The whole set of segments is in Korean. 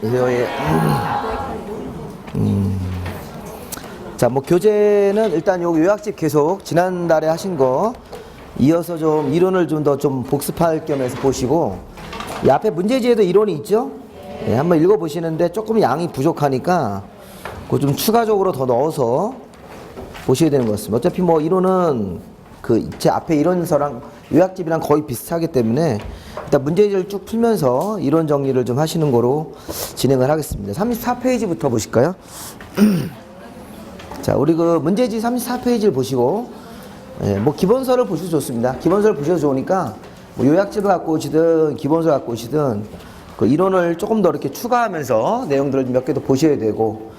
그래서 자, 뭐 교재는 일단 요 요약집 계속 지난달에 하신 거 이어서 좀 이론을 좀 더 좀 복습할 겸해서 보시고, 이 앞에 문제지에도 이론이 있죠? 네, 한번 읽어보시는데 조금 양이 부족하니까 그거 좀 추가적으로 더 넣어서 보셔야 되는 것 같습니다. 어차피 뭐 이론은 그 제 앞에 이론서랑 요약집이랑 거의 비슷하기 때문에 일단 문제지를 쭉 풀면서 이론 정리를 좀 하시는 거로 진행을 하겠습니다. 34페이지부터 보실까요? 자, 우리 그 문제지 34페이지를 보시고, 뭐 기본서를 보셔도 좋습니다. 기본서를 보셔도 좋으니까 뭐 요약집을 갖고 오시든 기본서 갖고 오시든 그 이론을 조금 더 이렇게 추가하면서 내용들을 몇 개 더 보셔야 되고,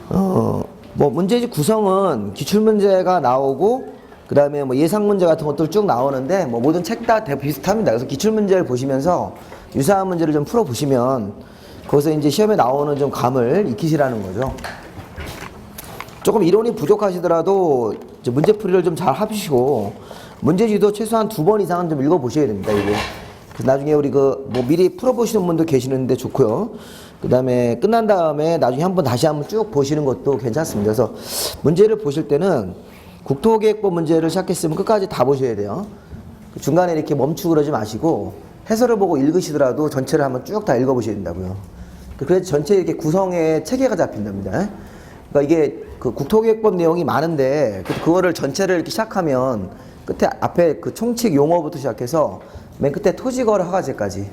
뭐 문제지 구성은 기출문제가 나오고 그 다음에 뭐 예상문제 같은 것들 쭉 나오는데 뭐 모든 책 다 비슷합니다. 그래서 기출문제를 보시면서 유사한 문제를 좀 풀어보시면 거기서 이제 시험에 나오는 좀 감을 익히시라는 거죠. 조금 이론이 부족하시더라도 이제 문제풀이를 좀 잘 하시고 문제지도 최소한 2번 이상은 좀 읽어보셔야 됩니다. 이거. 그래서 나중에 우리 그 뭐 미리 풀어보시는 분도 계시는데 좋고요. 그 다음에 끝난 다음에 나중에 다시 한번 쭉 보시는 것도 괜찮습니다. 그래서 문제를 보실 때는 국토계획법 문제를 시작했으면 끝까지 다 보셔야 돼요. 중간에 이렇게 멈추고 그러지 마시고 해설을 보고 읽으시더라도 전체를 한번 쭉 다 읽어보셔야 된다고요. 그래서 전체 이렇게 구성에 체계가 잡힌답니다. 그러니까 이게 그 국토계획법 내용이 많은데 그거를 전체를 이렇게 시작하면 끝에 앞에 그 총칙 용어부터 시작해서 맨 끝에 토지거래 허가제까지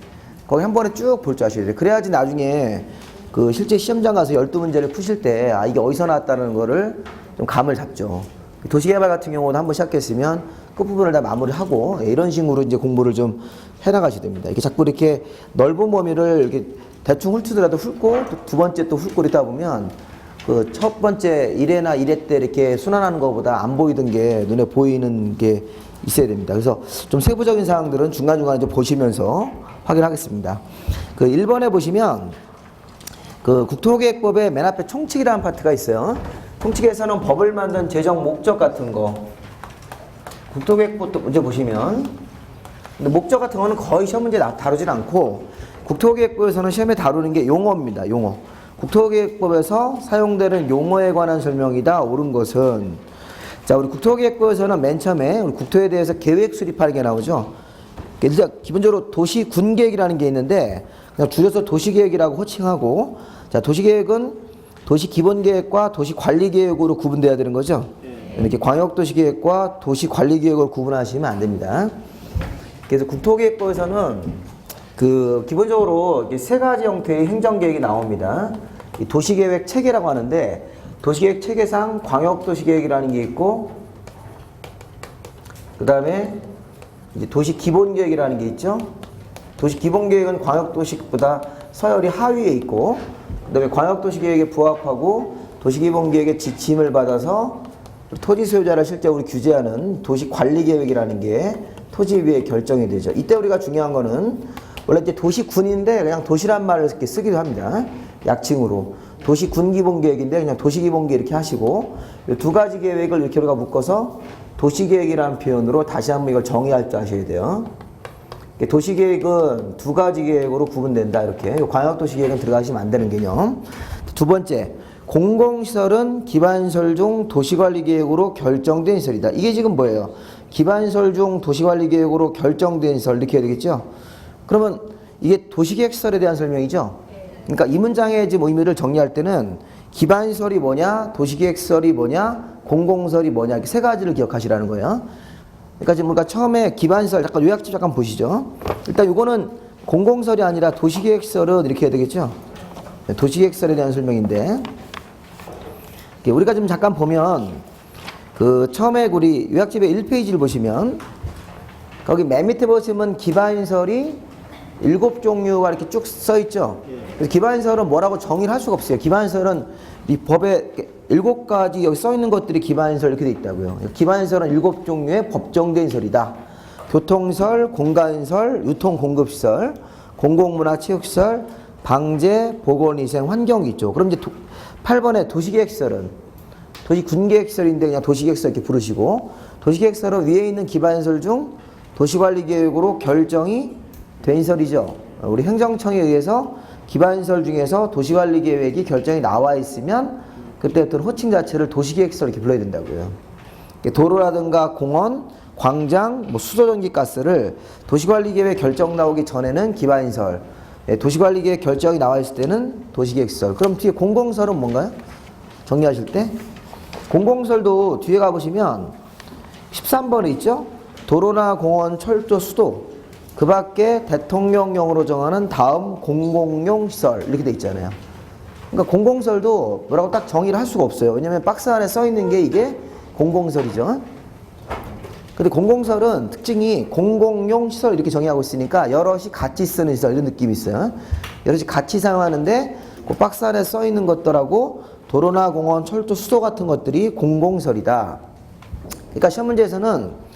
거기 한 번에 쭉 볼 줄 아셔야 돼요. 그래야지 나중에 그 실제 시험장 가서 12문제를 푸실 때 아 이게 어디서 나왔다는 거를 좀 감을 잡죠. 도시개발 같은 경우는 한번 시작했으면 끝부분을 다 마무리하고 이런 식으로 이제 공부를 좀 해나가셔야 됩니다. 이렇게 자꾸 이렇게 넓은 범위를 이렇게 대충 훑으더라도 훑고 두 번째 또 훑고 있다 보면 그 첫 번째 1회나 1회 때 이렇게 순환하는 것보다 안 보이던 게 눈에 보이는 게 있어야 됩니다. 그래서 좀 세부적인 사항들은 중간중간에 좀 보시면서 확인하겠습니다. 그 1번에 보시면 그 국토계획법의 맨 앞에 총칙이라는 파트가 있어요. 총칙에서는 법을 만든 재정 목적 같은 거 국토계획법도 문제 보시면 근데 목적 같은 거는 거의 시험 문제 다루질 않고 국토계획법에서는 시험에 다루는 게 용어입니다. 용어. 국토계획법에서 사용되는 용어에 관한 설명이다. 옳은 것은 자 우리 국토계획법에서는 맨 처음에 우리 국토에 대해서 계획 수립하는 게 나오죠. 일단 기본적으로 도시군계획이라는 게 있는데 그냥 줄여서 도시계획이라고 호칭하고 자 도시계획은 도시기본계획과 도시관리계획으로 구분돼야 되는 거죠. 이렇게 광역도시계획과 도시관리계획을 구분하시면 안 됩니다. 그래서 국토계획법에서는 그 기본적으로 세 가지 형태의 행정계획이 나옵니다. 이 도시계획 체계라고 하는데 도시계획 체계상 광역도시계획이라는 게 있고 그 다음에 이제 도시기본계획이라는 게 있죠. 도시기본계획은 광역도시보다 서열이 하위에 있고 그 다음에 광역도시계획에 부합하고 도시기본계획의 지침을 받아서 토지 소유자를 실제 우리 규제하는 도시관리계획이라는 게 토지위에 결정이 되죠. 이때 우리가 중요한 거는 원래 이제 도시군인데 그냥 도시란 말을 이렇게 쓰기도 합니다. 약칭으로. 도시군기본계획인데 그냥 도시기본계획 이렇게 하시고 이 두 가지 계획을 이렇게 우리가 묶어서 도시계획이라는 표현으로 다시 한번 이걸 정의할 줄 아셔야 돼요. 도시계획은 두 가지 계획으로 구분된다. 이렇게. 광역도시계획은 들어가시면 안 되는 개념. 두 번째, 공공시설은 기반시설 중 도시관리계획으로 결정된 시설이다. 이게 지금 뭐예요? 기반시설 중 도시관리계획으로 결정된 시설 이렇게 해야 되겠죠? 그러면 이게 도시계획시설에 대한 설명이죠? 그러니까 이 문장의 지금 의미를 정리할 때는 기반시설이 뭐냐, 도시계획시설이 뭐냐, 공공시설이 뭐냐 이렇게 세 가지를 기억하시라는 거예요. 그러니까 지금 우리가 처음에 기반시설 잠깐 요약집 잠깐 보시죠. 일단 이거는 공공시설이 아니라 도시계획시설은 이렇게 해야 되겠죠? 도시계획시설에 대한 설명인데 우리가 지금 잠깐 보면 그 처음에 우리 요약집의 1페이지를 보시면 거기 맨 밑에 보시면 기반시설이 7종류가 이렇게 쭉 써 있죠. 그래서 기반시설은 뭐라고 정의를 할 수가 없어요. 기반시설은 이 법에 7가지 여기 써 있는 것들이 기반시설 이렇게 돼 있다고요. 기반시설은 7종류의 법정된 시설이다. 교통시설, 공간시설, 유통공급시설, 공공문화체육시설, 방제, 보건위생, 환경이 있죠. 그럼 이제 8번에 도시계획시설은 도시군계획시설인데 그냥 도시계획시설 이렇게 부르시고 도시계획시설은 위에 있는 기반시설 중 도시관리계획으로 결정이 된 시설이죠. 우리 행정청에 의해서 기반시설 중에서 도시관리계획이 결정이 나와 있으면 그때부터 호칭 자체를 도시계획시설 이렇게 불러야 된다고요. 도로라든가 공원, 광장, 뭐 수도전기가스를 도시관리계획 결정 나오기 전에는 기반시설, 도시관리계획 결정이 나와 있을 때는 도시계획시설. 그럼 뒤에 공공설은 뭔가요? 정리하실 때 공공설도 뒤에 가보시면 13번에 있죠? 도로나 공원, 철도, 수도 그 밖에 대통령령으로 정하는 다음 공공용 시설 이렇게 돼 있잖아요. 그러니까 공공설도 뭐라고 딱 정의를 할 수가 없어요. 왜냐면 박스 안에 써 있는 게 이게 공공설이죠. 근데 공공설은 특징이 공공용 시설 이렇게 정의하고 있으니까 여럿이 같이 쓰는 시설 이런 느낌이 있어요. 여럿이 같이 사용하는데 그 박스 안에 써 있는 것들하고 도로나 공원, 철도, 수도 같은 것들이 공공설이다. 그러니까 시험 문제에서는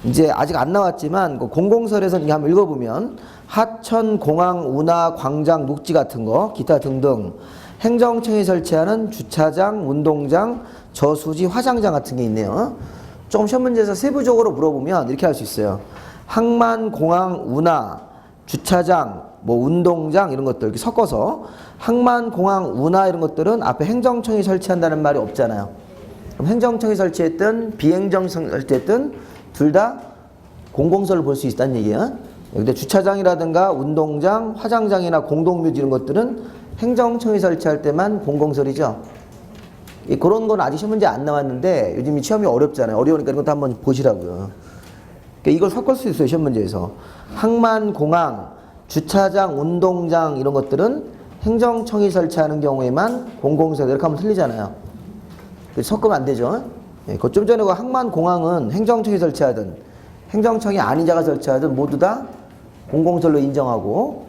이제 아직 안 나왔지만 그 공공설에서 이게 한번 읽어보면 하천, 공항, 운하, 광장, 녹지 같은 거 기타 등등 행정청이 설치하는 주차장, 운동장, 저수지, 화장장 같은 게 있네요. 조금 시험 문제에서 세부적으로 물어보면 이렇게 할 수 있어요. 항만, 공항, 운하, 주차장, 뭐 운동장 이런 것들 이렇게 섞어서 항만, 공항, 운하 이런 것들은 앞에 행정청이 설치한다는 말이 없잖아요. 그럼 행정청이 설치했든 비행정청이 설치했든 둘 다 공공설을 볼 수 있다는 얘기예요. 근데 주차장이라든가 운동장, 화장장이나 공동묘지 이런 것들은 행정청이 설치할 때만 공공설이죠. 그런 건 아직 시험 문제 안 나왔는데 요즘 시험이 어렵잖아요. 어려우니까 이것도 한번 보시라고요. 그러니까 이걸 섞을 수 있어요. 시험 문제에서. 항만, 공항, 주차장, 운동장 이런 것들은 행정청이 설치하는 경우에만 공공설 이렇게 하면 틀리잖아요. 섞으면 안 되죠. 그 좀 전에 그 항만, 공항은 행정청이 설치하든 행정청이 아닌 자가 설치하든 모두 다 공공설로 인정하고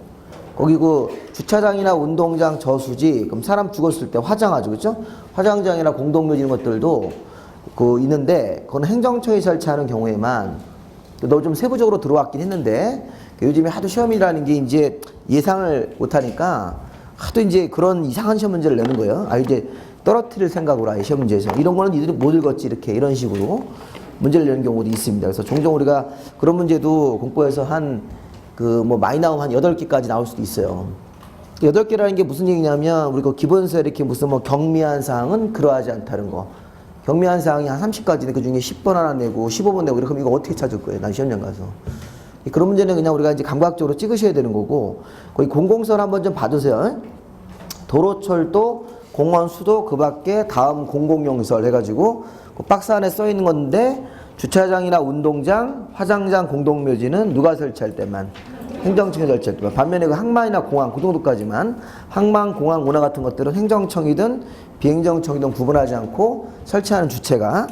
거기 그 주차장이나 운동장, 저수지 그럼 사람 죽었을 때 화장하죠. 그렇죠? 화장장이나 공동묘지 이런 것들도 그 있는데 그건 행정청이 설치하는 경우에만 너 좀 세부적으로 들어왔긴 했는데 요즘에 하도 시험이라는 게 이제 예상을 못하니까 하도 이제 그런 이상한 시험 문제를 내는 거예요. 아 이제 떨어뜨릴 생각으로 아예 시험 문제에서 이런 거는 니들이 못 읽었지 이렇게 이런 식으로 문제를 내는 경우도 있습니다. 그래서 종종 우리가 그런 문제도 공부해서 한 그 뭐 많이 나오면 한 8개까지 나올 수도 있어요. 8개라는 게 무슨 얘기냐면 우리 그 기본서에 이렇게 무슨 뭐 경미한 사항은 그러하지 않다는 거. 경미한 사항이 한 30가지인데 그 중에 10번 하나 내고 15번 내고 이렇게 하면 이거 어떻게 찾을 거예요? 난 시험장 가서. 그런 문제는 그냥 우리가 이제 감각적으로 찍으셔야 되는 거고 거기 공공설 한번 좀 봐두세요. 도로철도 공원, 수도 그 밖에 다음 공공용시설 해가지고 그 박스 안에 써 있는 건데 주차장이나 운동장, 화장장, 공동묘지는 누가 설치할 때만 행정청이 설치할 때만 반면에 그 항만이나 공항 그 정도까지만 항만, 공항, 운하 같은 것들은 행정청이든 비행정청이든 구분하지 않고 설치하는 주체가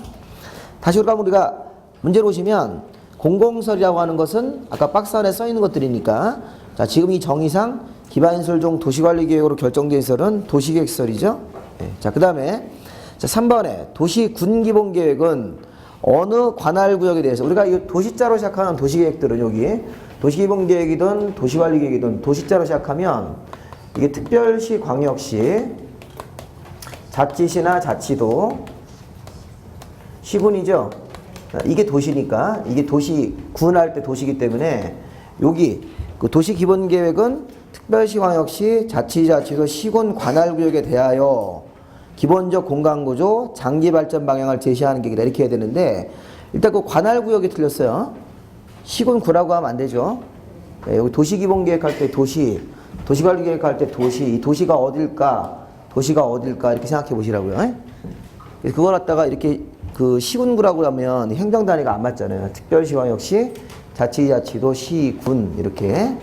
다시 그러면 우리가 문제로 보시면 공공설이라고 하는 것은 아까 박스 안에 써 있는 것들이니까 자 지금 이 정의상 기반시설 중 도시관리계획으로 결정된 시설은 도시계획시설이죠. 네. 자, 그 다음에 자 3번에 도시군기본계획은 어느 관할구역에 대해서 우리가 이 도시자로 시작하는 도시계획들은 여기 도시기본계획이든 도시관리계획이든 도시자로 시작하면 이게 특별시, 광역시, 자치시나 자치도, 시군이죠. 이게 도시니까 이게 도시 군할 때 도시이기 때문에 여기 그 도시기본계획은 특별시, 광역시, 자치, 자치도, 시군, 관할구역에 대하여 기본적 공간구조, 장기발전 방향을 제시하는 계획이다 이렇게 해야 되는데 일단 그 관할구역이 틀렸어요. 시군, 구라고 하면 안 되죠. 네, 여기 도시기본계획할 때 도시, 도시관리계획할 때 도시, 이 도시가 어딜까, 도시가 어딜까 이렇게 생각해 보시라고요. 그래서 그걸 갖다가 이렇게 그 시군구라고 하면 행정 단위가 안 맞잖아요. 특별시, 광역시, 자치, 자치도, 시, 군 이렇게.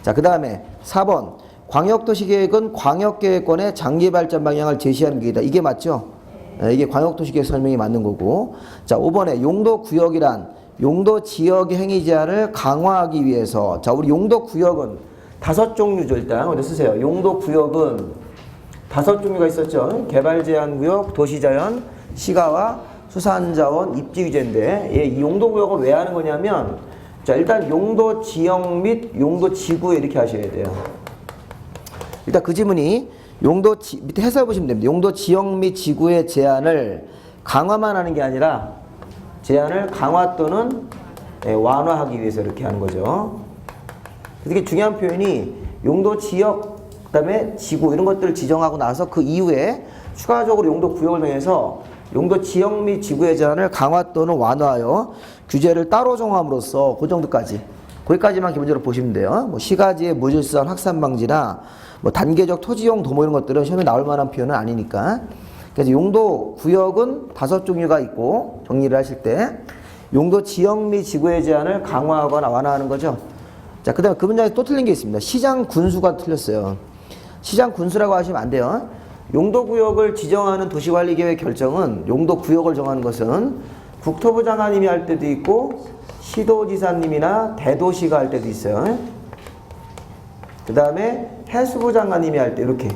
자, 그 다음에 4번 광역도시계획은 광역계획권의 장기발전 방향을 제시하는 계획이다. 이게 맞죠? 네, 이게 광역도시계획 설명이 맞는 거고. 자, 5번에 용도구역이란 용도지역의 행위 제한을 강화하기 위해서 자, 우리 용도구역은 5종류죠. 일단 어디 쓰세요. 용도구역은 5종류가 있었죠. 개발제한구역, 도시자연, 시가와 수산자원, 입지규제인데 이 용도구역을 왜 하는 거냐면 자, 일단 용도지역 및 용도지구에 이렇게 하셔야 돼요. 일단 그 지문이 밑에 해설 보시면 됩니다. 용도지역 및 지구의 제한을 강화만 하는 게 아니라 제한을 강화 또는 완화하기 위해서 이렇게 하는 거죠. 그래서 이게 중요한 표현이 용도지역 그다음에 지구 이런 것들을 지정하고 나서 그 이후에 추가적으로 용도 구역을 정해서 용도 지역 및 지구의 제한을 강화 또는 완화하여 규제를 따로 정함으로써 그 정도까지 거기까지만 기본적으로 보시면 돼요. 뭐 시가지의 무질서한 확산 방지나 뭐 단계적 토지용 도모 이런 것들은 시험에 나올 만한 표현은 아니니까. 그래서 용도 구역은 5종류가 있고 정리를 하실 때 용도 지역 및 지구의 제한을 강화하거나 완화하는 거죠. 자, 그 다음에 그 문장에 또 틀린 게 있습니다. 시장 군수가 틀렸어요. 시장 군수라고 하시면 안 돼요. 용도 구역을 지정하는 도시관리계획 결정은 용도 구역을 정하는 것은 국토부 장관님이 할 때도 있고 시도지사님이나 대도시가 할 때도 있어요. 그 다음에 해수부 장관님이 할 때 이렇게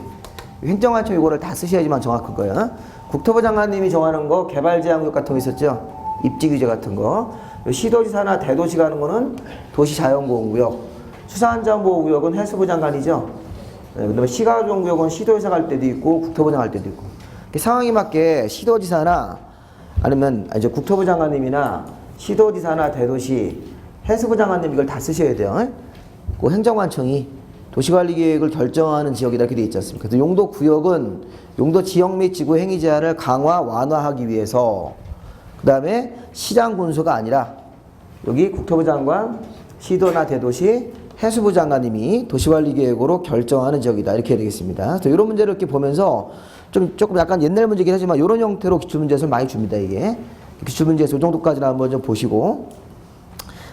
행정안청 이거를 다 쓰셔야지만 정확한 거예요. 국토부 장관님이 정하는 거 개발제한구역 같은 거 있었죠. 입지규제 같은 거. 시도지사나 대도시가 하는 거는 도시자연보호구역. 수산자원보호구역은 해수부 장관이죠. 그 다음에 시가조정구역은 시도지사가 할 때도 있고 국토부 장관 할 때도 있고. 상황에 맞게 시도지사나 아니면 이제 국토부 장관님이나 시도지사나 대도시, 해수부 장관님 이걸 다 쓰셔야 돼요. 그 행정관청이 도시관리계획을 결정하는 지역이다 이렇게 돼 있지 않습니까? 그래서 용도 구역은 용도 지역 및 지구 행위 제한을 강화 완화하기 위해서 그 다음에 시장 군수가 아니라 여기 국토부 장관, 시도나 대도시, 해수부 장관님이 도시관리계획으로 결정하는 지역이다 이렇게 되겠습니다. 그래서 이런 문제를 이렇게 보면서 조금 약간 옛날 문제긴 하지만 이런 형태로 기출문제에서 많이 줍니다. 이게 기출문제에서 이 정도까지는 한번 좀 보시고,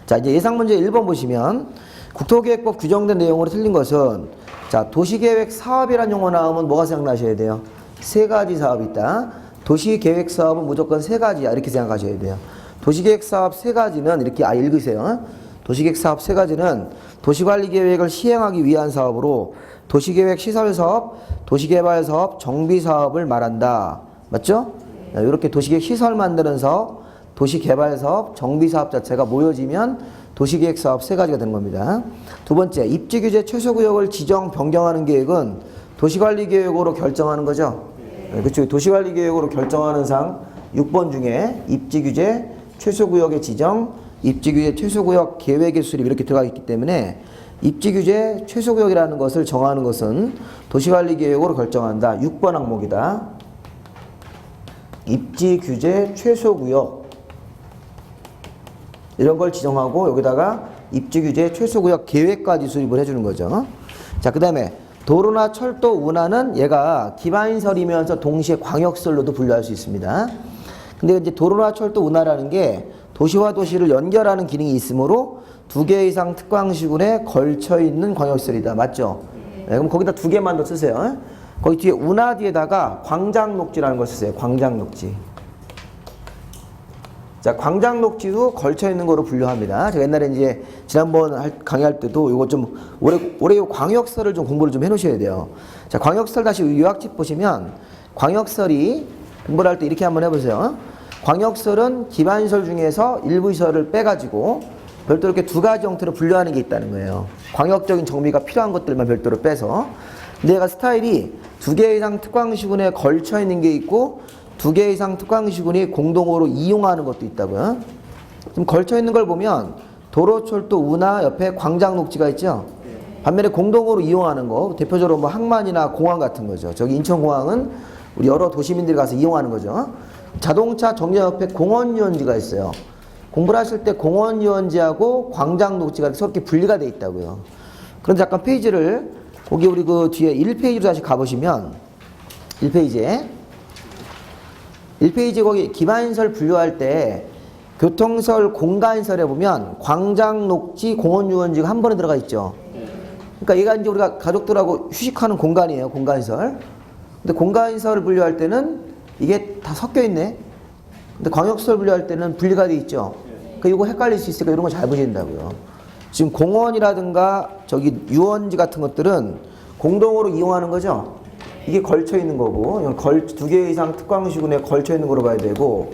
자 이제 예상문제 1번 보시면 국토계획법 규정된 내용으로 틀린 것은, 자 도시계획 사업이라는 용어 나오면 뭐가 생각나셔야 돼요? 3가지 사업이 있다. 도시계획 사업은 무조건 3가지야 이렇게 생각하셔야 돼요. 도시계획 사업 3가지는 이렇게 읽으세요. 도시계획 사업 3가지는 도시관리계획을 시행하기 위한 사업으로 도시계획 시설사업, 도시개발사업, 정비사업을 말한다. 맞죠? 이렇게 도시계획 시설 만드는 사업, 도시개발사업, 정비사업 자체가 모여지면 도시계획사업 3가지가 되는 겁니다. 두 번째, 입지규제 최소구역을 지정 변경하는 계획은 도시관리계획으로 결정하는 거죠. 그렇죠. 도시관리계획으로 결정하는 상 6번 중에 입지규제 최소구역의 지정, 입지규제 최소구역 계획의 수립 이렇게 들어가 있기 때문에 입지규제 최소구역이라는 것을 정하는 것은 도시관리계획으로 결정한다. 6번 항목이다. 입지규제 최소구역 이런 걸 지정하고 여기다가 입지규제 최소구역 계획까지 수립을 해주는 거죠. 자, 그 다음에 도로나 철도 운하는 얘가 기반시설이면서 동시에 광역시설로도 분류할 수 있습니다. 근데 이제 도로나 철도 운하라는 게 도시와 도시를 연결하는 기능이 있으므로 2개 이상 특광시군에 걸쳐 있는 광역시설이다. 맞죠? 네, 그럼 거기다 2개만 더 쓰세요. 거기 뒤에 운하 뒤에다가 광장녹지라는 걸 쓰세요. 광장녹지. 자, 광장녹지도 걸쳐 있는 거로 분류합니다. 제가 옛날에 이제 지난번 강의할 때도 이거 좀 올해 요 광역설을 좀 공부를 좀 해놓으셔야 돼요. 자, 광역설 다시 요약집 보시면 광역설이 공부를 할 때 이렇게 한번 해보세요. 광역설은 기반시설 중에서 일부 시설을 빼가지고 별도로 이렇게 2가지 형태로 분류하는 게 있다는 거예요. 광역적인 정비가 필요한 것들만 별도로 빼서. 근데 얘가 스타일이 2개 이상 특광시군에 걸쳐 있는 게 있고 2개 이상 특광시군이 공동으로 이용하는 것도 있다고요. 지금 걸쳐 있는 걸 보면 도로, 철도, 운하 옆에 광장녹지가 있죠. 반면에 공동으로 이용하는 거 대표적으로 뭐 항만이나 공항 같은 거죠. 저기 인천공항은 우리 여러 도시민들이 가서 이용하는 거죠. 자동차 정류장 옆에 공원유원지가 있어요. 공부를 하실 때 공원유원지하고 광장녹지가 서로 분리가 돼 있다고요. 그런데 잠깐 페이지를 거기 우리 그 뒤에 1페이지로 다시 가보시면 1페이지 거기 기반시설 분류할 때 교통시설 공간시설에 보면 광장녹지 공원유원지가 한 번에 들어가 있죠. 그러니까 얘가 이제 우리가 가족들하고 휴식하는 공간이에요. 공간시설. 근데 공간시설을 분류할 때는 이게 다 섞여 있네. 근데 광역시설 분류할 때는 분리가 돼 있죠. 그러니까 이거 헷갈릴 수 있으니까 이런 거 잘 보신다고요. 지금 공원이라든가 저기 유원지 같은 것들은 공동으로 이용하는 거죠. 이게 걸쳐 있는 거고 2개 이상 특광시군에 걸쳐 있는 거로 봐야 되고,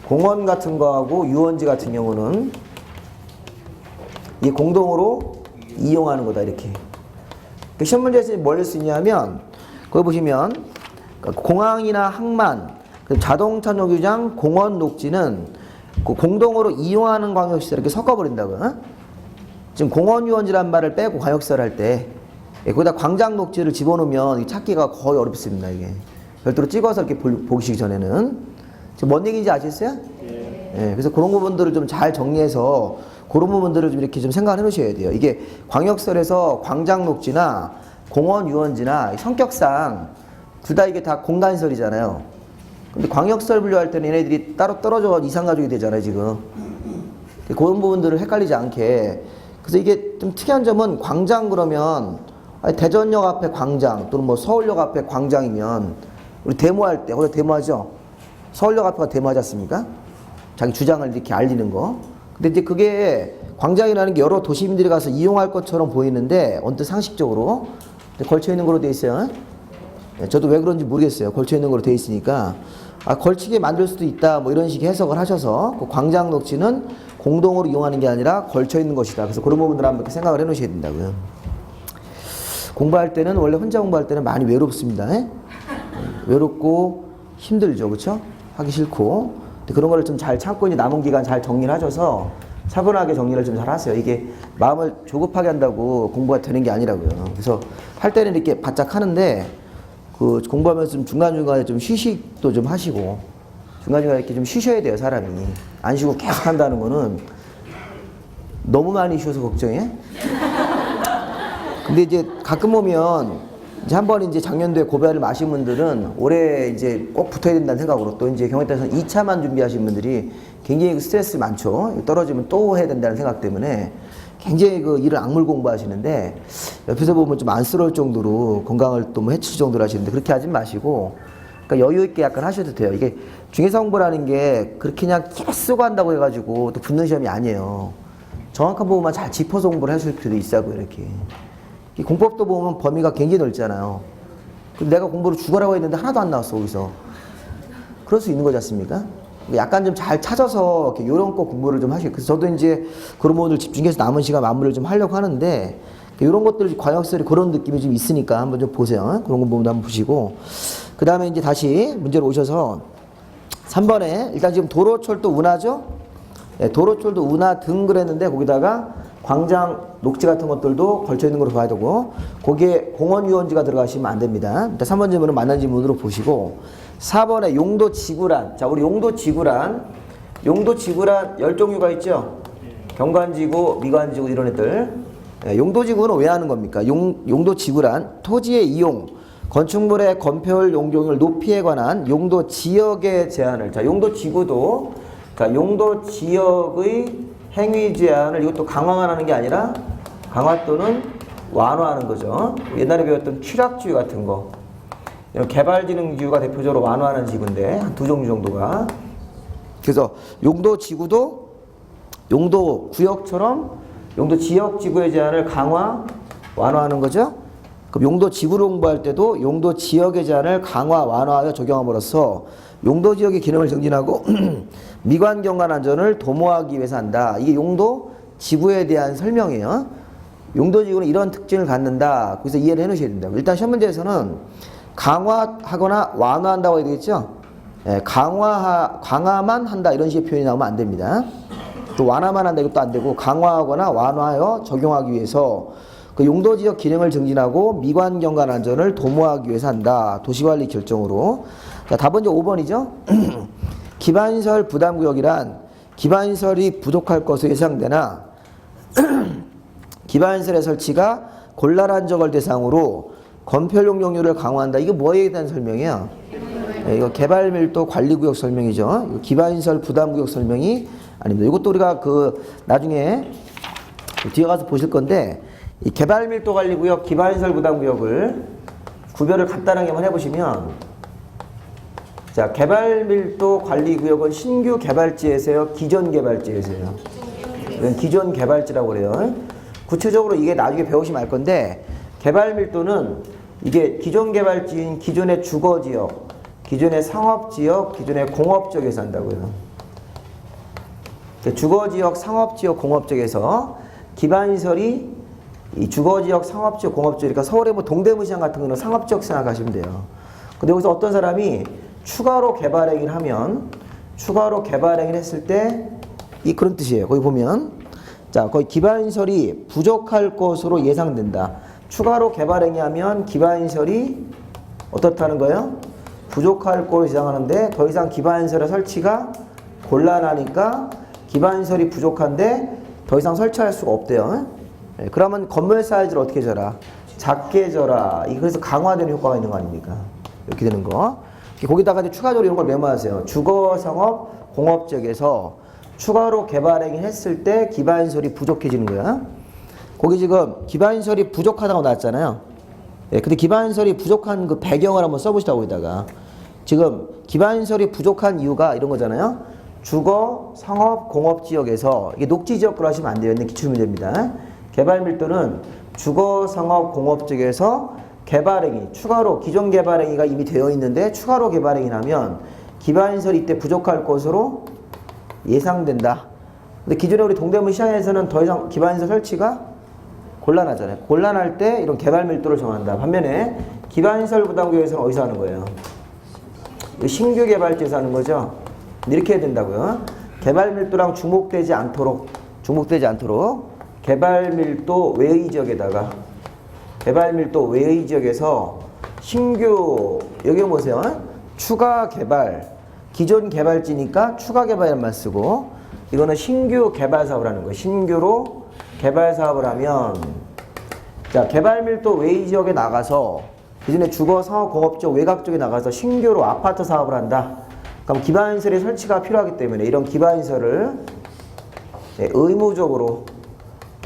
공원 같은 거하고 유원지 같은 경우는 이 공동으로 이용하는 거다 이렇게. 시험 문제에서 뭘 할 수 있냐면 거기 보시면 공항이나 항만, 자동차 정류장, 공원 녹지는 그 공동으로 이용하는 광역시설 이렇게 섞어버린다고요. 지금 공원 유원지란 말을 빼고 광역시설 할 때 예, 거기다 광장 녹지를 집어넣으면 찾기가 거의 어렵습니다. 이게 별도로 찍어서 이렇게 보시기 전에는 지금 뭔 얘기인지 아시겠어요? 예, 그래서 그런 부분들을 좀 잘 정리해서 그런 부분들을 좀 이렇게 좀 생각해 놓으셔야 돼요. 이게 광역설에서 광장 녹지나 공원 유원지나 성격상 둘 다 이게 다 공간설이잖아요. 근데 광역설 분류할 때는 얘네들이 따로 떨어져 이상가족이 되잖아요, 지금. 그런 부분들을 헷갈리지 않게. 그래서 이게 좀 특이한 점은 광장 그러면 아니 대전역 앞에 광장 또는 뭐 서울역 앞에 광장이면 우리 데모할 때, 거기서 데모하죠? 서울역 앞에가 데모하지 않습니까? 자기 주장을 이렇게 알리는 거. 근데 이제 그게 광장이라는 게 여러 도시민들이 가서 이용할 것처럼 보이는데 언뜻 상식적으로 걸쳐 있는 거로 돼 있어요. 저도 왜 그런지 모르겠어요. 걸쳐 있는 거로 돼 있으니까 아, 걸치게 만들 수도 있다 뭐 이런 식의 해석을 하셔서 그 광장 녹지는 공동으로 이용하는 게 아니라 걸쳐 있는 것이다. 그래서 그런 부분들 한번 생각을 해 놓으셔야 된다고요. 공부할 때는 원래 혼자 공부할 때는 많이 외롭습니다. 외롭고 힘들죠, 그렇죠? 하기 싫고 그런 거를 좀 잘 참고 이제 남은 기간 잘 정리를 하셔서 차분하게 정리를 좀 잘 하세요. 이게 마음을 조급하게 한다고 공부가 되는 게 아니라고요. 그래서 할 때는 이렇게 바짝 하는데 그 공부하면서 좀 중간중간에 좀 휴식도 좀 하시고 중간중간에 이렇게 좀 쉬셔야 돼요, 사람이. 안 쉬고 계속 한다는 거는 너무 많이 쉬어서 걱정해. 근데 이제 가끔 보면 이제 한 번 이제 작년도에 고배를 마신 분들은 올해 이제 꼭 붙어야 된다는 생각으로 또 이제 경영에 따라서 2차만 준비하신 분들이 굉장히 스트레스 많죠. 떨어지면 또 해야 된다는 생각 때문에 굉장히 그 일을 악물 공부하시는데 옆에서 보면 좀 안쓰러울 정도로 건강을 또 뭐 해칠 정도로 하시는데 그렇게 하지 마시고 그러니까 여유 있게 약간 하셔도 돼요. 이게 중개사 공부라는 게 그렇게 그냥 계속 쓰고 한다고 해가지고 또 붙는 시험이 아니에요. 정확한 부분만 잘 짚어서 공부를 하실 필요도 있어요, 이렇게. 공법도 보면 범위가 굉장히 넓잖아요. 내가 공부를 죽어라고 했는데 하나도 안 나왔어, 거기서. 그럴 수 있는 거지 않습니까? 약간 좀 잘 찾아서 이렇게 요령껏 공부를 좀 하시고. 그래서 저도 이제 그런 부분을 집중해서 남은 시간 마무리를 좀 하려고 하는데, 이런 것들, 광역설이 그런 느낌이 좀 있으니까 한번 좀 보세요. 그런 부분도 한번 보시고. 그 다음에 이제 다시 문제로 오셔서 3번에 일단 지금 도로철도 운하죠? 네, 도로철도 운하 등 그랬는데 거기다가 광장 녹지 같은 것들도 걸쳐 있는 걸로 봐야 되고 거기에 공원 유원지가 들어가시면 안 됩니다. 일단 3번 질문은 만난 질문으로 보시고 4번에 용도 지구란. 자, 우리 용도 지구란 10종류가 있죠? 경관지구, 미관지구 이런 애들. 네, 용도 지구는 왜 하는 겁니까? 용도 지구란 토지의 이용, 건축물의 건폐율 용적률 높이에 관한 용도 지역의 제한을. 자, 용도 지구도 자, 용도 지역의 행위 제한을 이것도 강화만 하는 게 아니라 강화 또는 완화하는 거죠. 옛날에 배웠던 취락지구 같은 거. 개발지능지구가 대표적으로 완화하는 지구인데 한 2종류 정도가. 그래서 용도 지구도 용도 구역처럼 용도 지역 지구의 제한을 강화, 완화하는 거죠. 그럼 용도 지구를 공부할 때도 용도 지역의 제한을 강화, 완화하여 적용함으로써 용도 지역의 기능을 정진하고 미관 경관 안전을 도모하기 위해서 한다. 이게 용도 지구에 대한 설명이에요. 용도 지구는 이런 특징을 갖는다. 그래서 이해를 해 놓으셔야 된다. 일단 시험 문제에서는 강화하거나 완화한다고 해야 되겠죠? 예, 강화만 한다. 이런 식의 표현이 나오면 안 됩니다. 또 완화만 한다. 이것도 안 되고 강화하거나 완화하여 적용하기 위해서 그 용도 지역 기능을 증진하고 미관 경관 안전을 도모하기 위해서 한다. 도시관리 결정으로. 자, 답은 이제 5번이죠. 기반시설 부담구역이란 기반시설이 부족할 것으로 예상되나 기반시설의 설치가 곤란한 적을 대상으로 건폐율 용적률을 강화한다. 이거 뭐에 대한 설명이에요? 네, 이거 개발밀도 관리구역 설명이죠. 이거 기반시설 부담구역 설명이 아닙니다. 이것도 우리가 그 나중에 뒤에 가서 보실 건데 이 개발밀도 관리구역, 기반시설 부담구역을 구별을 간단하게만 해보시면 자, 개발밀도 관리구역은 신규 개발지에서요, 기존 개발지에서요. 이건 기존 개발지라고 그래요. 구체적으로 이게 나중에 배우시면 알 건데 개발밀도는 이게 기존 개발지인 기존의 주거지역, 기존의 상업지역, 기존의 공업지역에서 한다고요. 주거지역, 상업지역, 공업지역에서 기반시설이 이 주거지역, 상업지역, 공업지역, 그러니까 서울의 뭐 동대문시장 같은 거는 상업지역 생각하시면 돼요. 근데 여기서 어떤 사람이 추가로 개발 행위를 하면 추가로 개발 행위를 했을 때 이 그런 뜻이에요. 거기 보면 자, 거기 기반시설이 부족할 것으로 예상된다. 추가로 개발행위 하면 기반시설이 어떻다는 거예요? 부족할 거로 예상하는데 더 이상 기반시설의 설치가 곤란하니까 기반시설이 부족한데 더 이상 설치할 수가 없대요. 네, 그러면 건물 사이즈를 어떻게 줘라? 작게 줘라. 그래서 강화되는 효과가 있는 거 아닙니까? 이렇게 되는 거. 거기다가 이제 추가적으로 이런 걸 메모하세요. 주거, 상업, 공업 지역에서 추가로 개발행위 했을 때 기반시설이 부족해지는 거야. 거기 지금 기반시설이 부족하다고 나왔잖아요. 예, 근데 기반시설이 부족한 그 배경을 한번 써보시라고 여기다가. 지금 기반시설이 부족한 이유가 이런 거잖아요. 주거, 상업, 공업 지역에서 이게 녹지 지역으로 하시면 안 돼요. 있는 기출문제입니다. 개발 밀도는 주거, 상업, 공업 지역에서 개발행위, 추가로 기존 개발행위가 이미 되어 있는데 추가로 개발행위 하면 기반시설이 이때 부족할 것으로 예상된다. 근데 기존에 우리 동대문 시장에서는 더 이상 기반시설 설치가 곤란하잖아요. 곤란할 때 이런 개발 밀도를 정한다. 반면에 기반시설 부담구역에서는 어디서 하는 거예요? 신규 개발지에서 하는 거죠. 이렇게 해야 된다고요. 개발 밀도랑 중복되지 않도록 개발 밀도 외의 지역에다가 개발 밀도 외의 지역에서 신규 여기 보세요. 추가 개발 기존 개발지니까 추가 개발이란 말 쓰고 이거는 신규 개발 사업을 하는 거예요. 신규로 개발 사업을 하면 자 개발 밀도 외의 지역에 나가서 기존에 주거, 상업, 공업 쪽 외곽 쪽에 나가서 신규로 아파트 사업을 한다. 그럼 기반시설의 설치가 필요하기 때문에 이런 기반시설을 의무적으로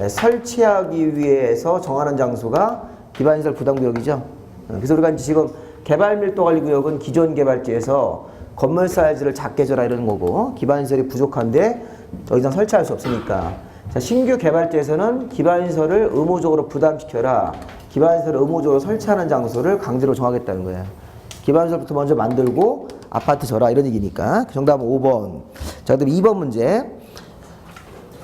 설치하기 위해서 정하는 장소가 기반시설 부담구역이죠. 그래서 우리가 지금 개발밀도관리구역은 기존 개발지에서 건물 사이즈를 작게 줘라 이러는 거고 기반시설이 부족한데 더 이상 설치할 수 없으니까 자, 신규 개발지에서는 기반시설을 의무적으로 부담시켜라. 기반시설을 의무적으로 설치하는 장소를 강제로 정하겠다는 거예요. 기반시설부터 먼저 만들고 아파트 줘라 이런 얘기니까. 정답은 5번. 자, 그다음 2번 문제.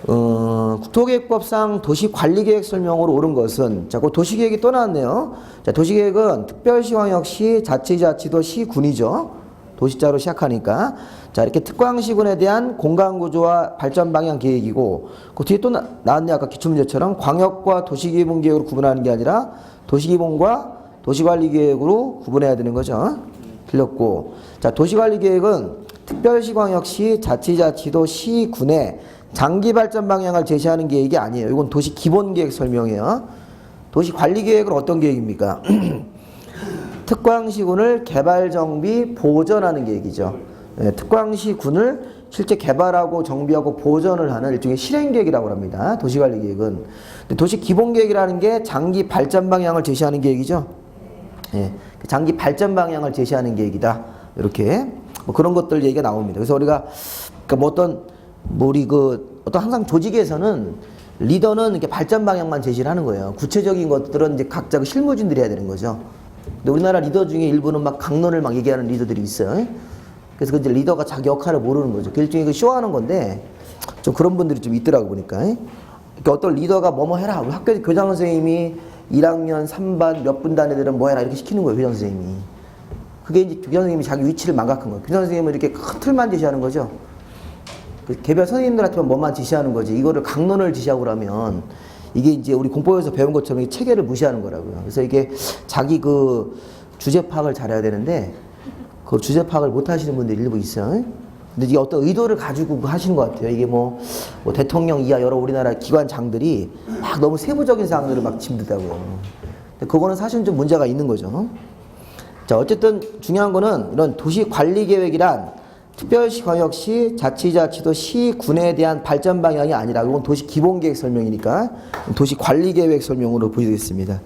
국토계획법상 도시관리계획 설명으로 옳은 것은 자, 그 도시계획이 또 나왔네요. 자, 도시계획은 특별시, 광역시, 자치자치도, 시군이죠. 도시자로 시작하니까 자 이렇게 특광시군에 대한 공간구조와 발전방향 계획이고 그 뒤에 또 나왔네. 아까 기출문제처럼 광역과 도시기본계획으로 구분하는 게 아니라 도시기본과 도시관리계획으로 구분해야 되는 거죠. 틀렸고 자 도시관리계획은 특별시, 광역시, 자치자치도, 시군에 장기발전 방향을 제시하는 계획이 아니에요. 이건 도시기본계획 설명이에요. 도시관리계획은 어떤 계획입니까? 특광시군을 개발정비 보전하는 계획이죠. 네, 특광시군을 실제 개발하고 정비하고 보전을 하는 일종의 실행계획이라고 합니다. 도시관리계획은. 도시기본계획이라는 게 장기 발전 방향을 제시하는 계획이죠. 네, 장기 발전 방향을 제시하는 계획이다. 이렇게 뭐 그런 것들 얘기가 나옵니다. 그래서 우리가 그러니까 우리 어떤 항상 조직에서는 리더는 이렇게 발전 방향만 제시를 하는 거예요. 구체적인 것들은 이제 각자 그 실무진들이 해야 되는 거죠. 근데 우리나라 리더 중에 일부는 막 강론을 막 얘기하는 리더들이 있어요. 그래서 이제 리더가 자기 역할을 모르는 거죠. 그 일종의 그 쇼하는 건데 좀 그런 분들이 좀 있더라고 보니까. 그러니까 어떤 리더가 뭐뭐 해라. 우리 학교 교장 선생님이 1학년 3반 몇 분 단 애들은 뭐 해라 이렇게 시키는 거예요. 교장 선생님이. 그게 이제 교장 선생님이 자기 위치를 망각한 거예요. 교장 선생님은 이렇게 큰 틀만 제시하는 거죠. 그 개별 선생님들한테만 뭐만 지시하는 거지. 이거를 강론을 지시하고 그러면 이게 이제 우리 공법에서 배운 것처럼 체계를 무시하는 거라고요. 그래서 이게 자기 그 주제 파악을 잘해야 되는데 그 주제 파악을 못 하시는 분들이 일부 있어요. 근데 이게 어떤 의도를 가지고 하시는 것 같아요. 이게 뭐 대통령 이하 여러 우리나라 기관장들이 막 너무 세부적인 사항들을 막 짚는다고요. 근데 그거는 사실은 좀 문제가 있는 거죠. 자, 어쨌든 중요한 거는 이런 도시관리계획이란 특별시, 광역시, 자치자치도, 시군에 대한 발전 방향이 아니라 이건 도시기본계획 설명이니까 도시관리계획 설명으로 보여드리겠습니다.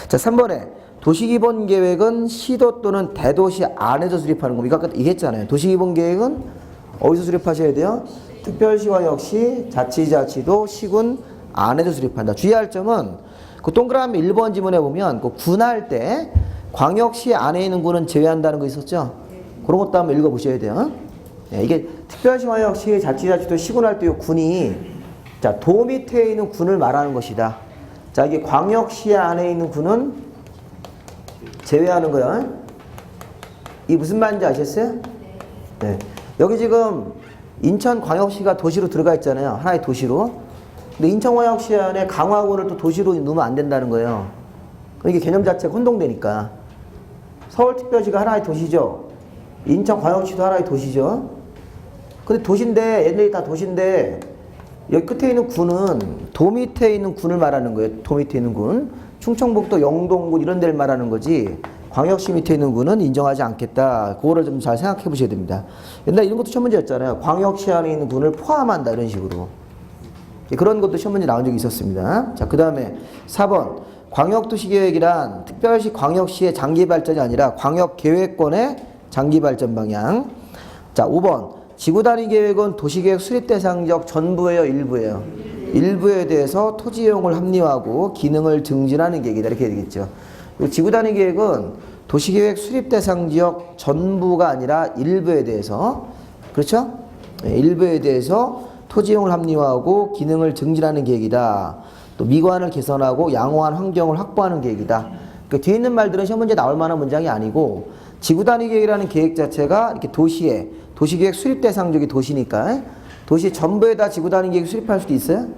자, 3번에 도시기본계획은 시도 또는 대도시 안에서 수립하는 겁니다. 아까 얘기했잖아요. 도시기본계획은 어디서 수립하셔야 돼요? 특별시, 광역시, 자치자치도, 시군 안에서 수립한다. 주의할 점은 그 동그라미 1번 지문에 보면 그 군할 때 광역시 안에 있는 군은 제외한다는 거 있었죠? 그런 것도 한번 읽어보셔야 돼요. 네, 이게 특별시, 광역시, 자치자치도, 시군할 때 이 군이 자, 도 밑에 있는 군을 말하는 것이다. 자, 이게 광역시 안에 있는 군은 제외하는 거야. 이게 무슨 말인지 아셨어요? 네. 여기 지금 인천광역시가 도시로 들어가 있잖아요. 하나의 도시로. 근데 인천광역시 안에 강화군을 또 도시로 넣으면 안 된다는 거예요. 이게 개념 자체가 혼동되니까. 서울특별시가 하나의 도시죠. 인천광역시도 하나의 도시죠. 근데 도시인데, 얘네들이 다 도시인데, 여기 끝에 있는 군은 도 밑에 있는 군을 말하는 거예요. 도 밑에 있는 군. 충청북도 영동군 이런 데를 말하는 거지. 광역시 밑에 있는 군은 인정하지 않겠다. 그거를 좀 잘 생각해 보셔야 됩니다. 옛날에 이런 것도 시험 문제였잖아요. 광역시 안에 있는 군을 포함한다. 이런 식으로. 그런 것도 시험 문제 나온 적이 있었습니다. 자, 그 다음에 4번. 광역도시계획이란 특별시 광역시의 장기 발전이 아니라 광역계획권의 장기 발전 방향. 자, 5번. 지구단위 계획은 도시계획 수립 대상지역 전부예요, 일부예요? 일부에 대해서 토지 이용을 합리화하고 기능을 증진하는 계획이다. 이렇게 되겠죠. 지구단위 계획은 도시계획 수립 대상지역 전부가 아니라 일부에 대해서, 그렇죠? 일부에 대해서 토지 이용을 합리화하고 기능을 증진하는 계획이다. 또 미관을 개선하고 양호한 환경을 확보하는 계획이다. 그 뒤에 있는 말들은 시험 문제 나올 만한 문장이 아니고 지구단위 계획이라는 계획 자체가 이렇게 도시에 도시계획 수립 대상지역이 도시니까 도시 전부에다 지구단위 계획 수립할 수도 있어요?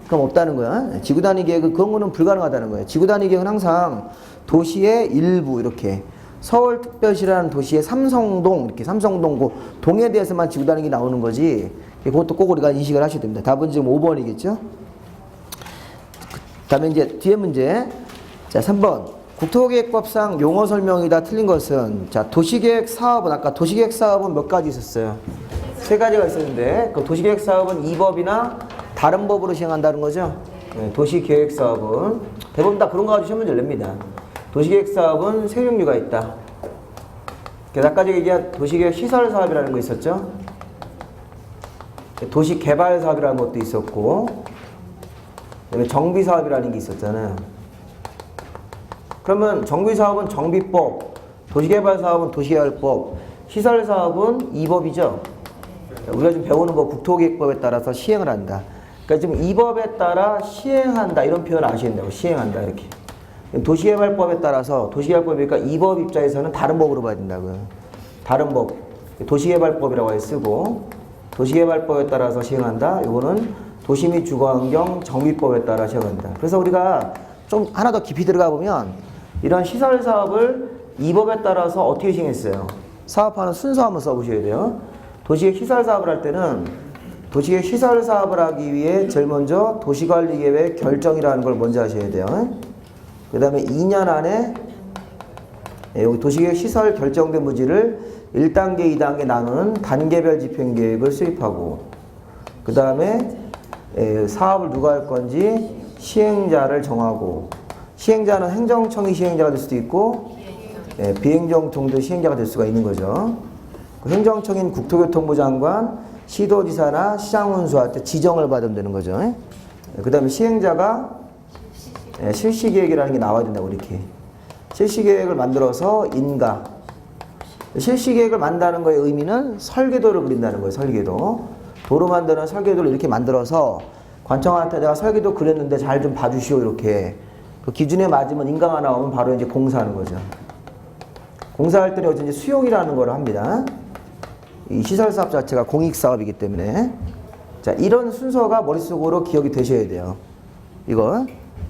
그럼 없다는 거야. 지구단위 계획은 그런 거는 불가능하다는 거예요. 지구단위 계획은 항상 도시의 일부 이렇게 서울특별시라는 도시의 삼성동 이렇게 삼성동 그 동에 대해서만 지구단위 계획이 나오는 거지. 그것도 꼭 우리가 인식을 하셔야 됩니다. 답은 지금 5번이겠죠? 다음에 이제 뒤에 문제. 자, 3번. 국토계획법상 용어 설명이 다 틀린 것은 자, 도시계획 사업은 아까 도시계획 사업은 몇 가지 있었어요? 3가지가 있었는데 그 도시계획 사업은 이 법이나 다른 법으로 시행한다는 거죠? 네, 도시계획 사업은 대부분 다 그런 거 가지고 시험 문제를 냅니다. 도시계획 사업은 세 종류가 있다. 그래서 아까 얘기한 도시계획 시설 사업이라는 거 있었죠? 도시개발 사업이라는 것도 있었고 그다음에 정비사업이라는 게 있었잖아요. 그러면 정비사업은 정비법, 도시개발사업은 도시개발법, 시설사업은 이 법이죠. 우리가 지금 배우는 거 국토계획법에 따라서 시행을 한다. 그러니까 지금 이 법에 따라 시행한다 이런 표현을 아셔야 된다고. 시행한다 이렇게. 도시개발법에 따라서 도시개발법이니까 이 법 입장에서는 다른 법으로 봐야 된다고요. 다른 법, 도시개발법이라고 쓰고 도시개발법에 따라서 시행한다. 이거는 도시 및 주거환경 정비법에 따라 시행한다. 그래서 우리가 좀 하나 더 깊이 들어가 보면 이런 시설 사업을 이 법에 따라서 어떻게 시행했어요? 사업하는 순서 한번 써보셔야 돼요. 도시계획 시설 사업을 할 때는 도시계획 시설 사업을 하기 위해 제일 먼저 도시관리계획 결정이라는 걸 먼저 하셔야 돼요. 그 다음에 2년 안에 여기 도시계획 시설 결정된 부지를 1단계, 2단계 나누는 단계별 집행계획을 수립하고 그 다음에 사업을 누가 할 건지 시행자를 정하고 시행자는 행정청이 시행자가 될 수도 있고 비행정청도 시행자가 될 수가 있는 거죠. 그 행정청인 국토교통부 장관, 시도지사나 시장운수한테 지정을 받으면 되는 거죠. 그 다음에 시행자가 실시계획이라는 게 나와야 된다고 이렇게. 실시계획을 만들어서 인가. 실시계획을 만든다는 거의 의미는 설계도를 그린다는 거예요. 설계도. 도로 만드는 설계도를 이렇게 만들어서 관청한테 내가 설계도 그렸는데 잘 좀 봐주시오 이렇게. 그 기준에 맞으면 인가가 나오면 바로 이제 공사하는 거죠. 공사할 때는 이제 수용이라는 걸 합니다. 이 시설사업 자체가 공익사업이기 때문에. 자, 이런 순서가 머릿속으로 기억이 되셔야 돼요. 이거.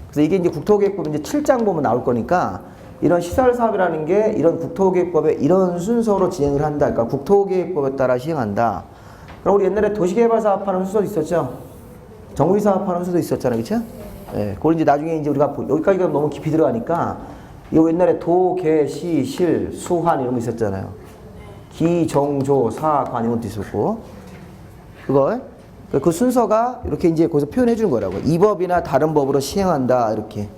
그래서 이게 이제 국토계획법 이제 7장 보면 나올 거니까 이런 시설사업이라는 게 이런 국토계획법에 이런 순서로 진행을 한다. 그러니까 국토계획법에 따라 시행한다. 그럼 우리 옛날에 도시개발 사업하는 순서도 있었죠? 정비 사업하는 순서도 있었잖아요. 그쵸? 예, 그걸 이제 나중에 이제 우리가 여기까지가 너무 깊이 들어가니까 이거 옛날에 도, 개, 시, 실, 수환 이런 거 있었잖아요. 기, 정, 조, 사, 관 이런 것도 있었고 그걸 그 순서가 이렇게 이제 거기서 표현해 주는 거라고. 이 법이나 다른 법으로 시행한다 이렇게.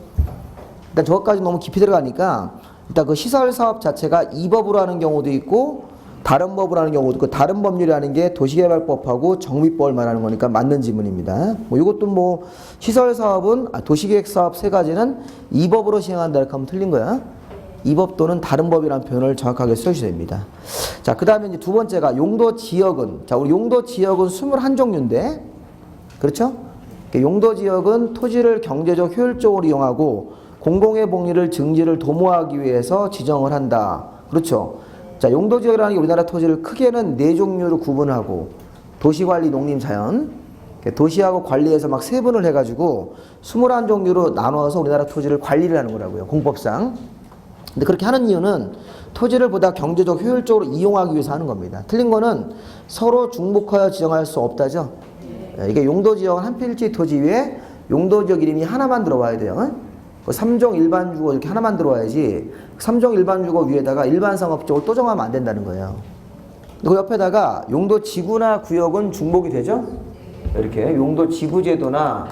일단 저것까지 너무 깊이 들어가니까 일단 그 시설 사업 자체가 이 법으로 하는 경우도 있고 다른 법으로 하는 경우도 있고 다른 법률이라는 게 도시개발법하고 정비법을 말하는 거니까 맞는 지문입니다. 뭐 이것도 뭐 시설 사업은 도시계획 사업 3가지는 이 법으로 시행한다 이렇게 하면 틀린 거야. 이 법 또는 다른 법이라는 표현을 정확하게 써주셔야 됩니다. 자, 그 다음에 이제 두 번째가 용도 지역은 자, 우리 용도 지역은 21종류인데 그렇죠? 용도 지역은 토지를 경제적 효율적으로 이용하고 공공의 복리를 증진을 도모하기 위해서 지정을 한다. 그렇죠? 자, 용도지역이라는 게 우리나라 토지를 크게는 4종류로 구분하고 도시관리, 농림자연, 도시하고 관리해서 막 세분을 해가지고 21종류로 나눠서 우리나라 토지를 관리를 하는 거라고요. 공법상. 근데 그렇게 하는 이유는 토지를 보다 경제적 효율적으로 이용하기 위해서 하는 겁니다. 틀린 거는 서로 중복하여 지정할 수 없다죠. 이게 용도지역은 한 필지 토지 위에 용도지역 이름이 하나만 들어와야 돼요. 3종 일반주거 이렇게 하나만 들어와야지 3종 일반주거 위에다가 일반상업적으로 또 정하면 안 된다는 거예요. 그 옆에다가 용도지구나 구역은 중복이 되죠. 이렇게 용도지구제도나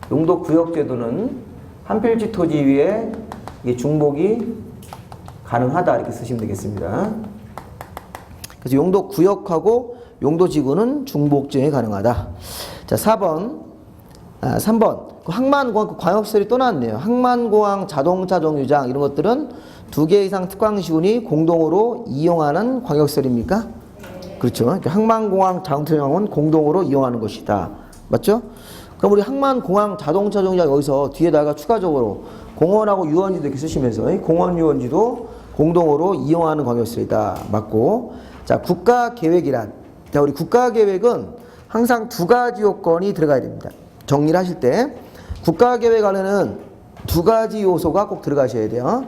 용도구역제도는 한 필지 토지 위에 이게 중복이 가능하다 이렇게 쓰시면 되겠습니다. 그래서 용도구역하고 용도지구는 중복지정이 가능하다. 자, 3번 항만공항 광역시설이 또 나왔네요. 항만공항 자동차 정류장 이런 것들은 2개 이상 특광시군이 공동으로 이용하는 광역시설입니까? 그렇죠. 그러니까 항만공항 자동차 정류장은 공동으로 이용하는 것이다. 맞죠? 그럼 우리 항만공항 자동차 정류장 여기서 뒤에다가 추가적으로 공원하고 유원지도 이렇게 쓰시면서 공원 유원지도 공동으로 이용하는 광역시설이다. 맞고. 자, 국가계획이란. 자, 우리 국가계획은 항상 2가지 요건이 들어가야 됩니다. 정리를 하실 때 국가계획 안에는 2가지 요소가 꼭 들어가셔야 돼요.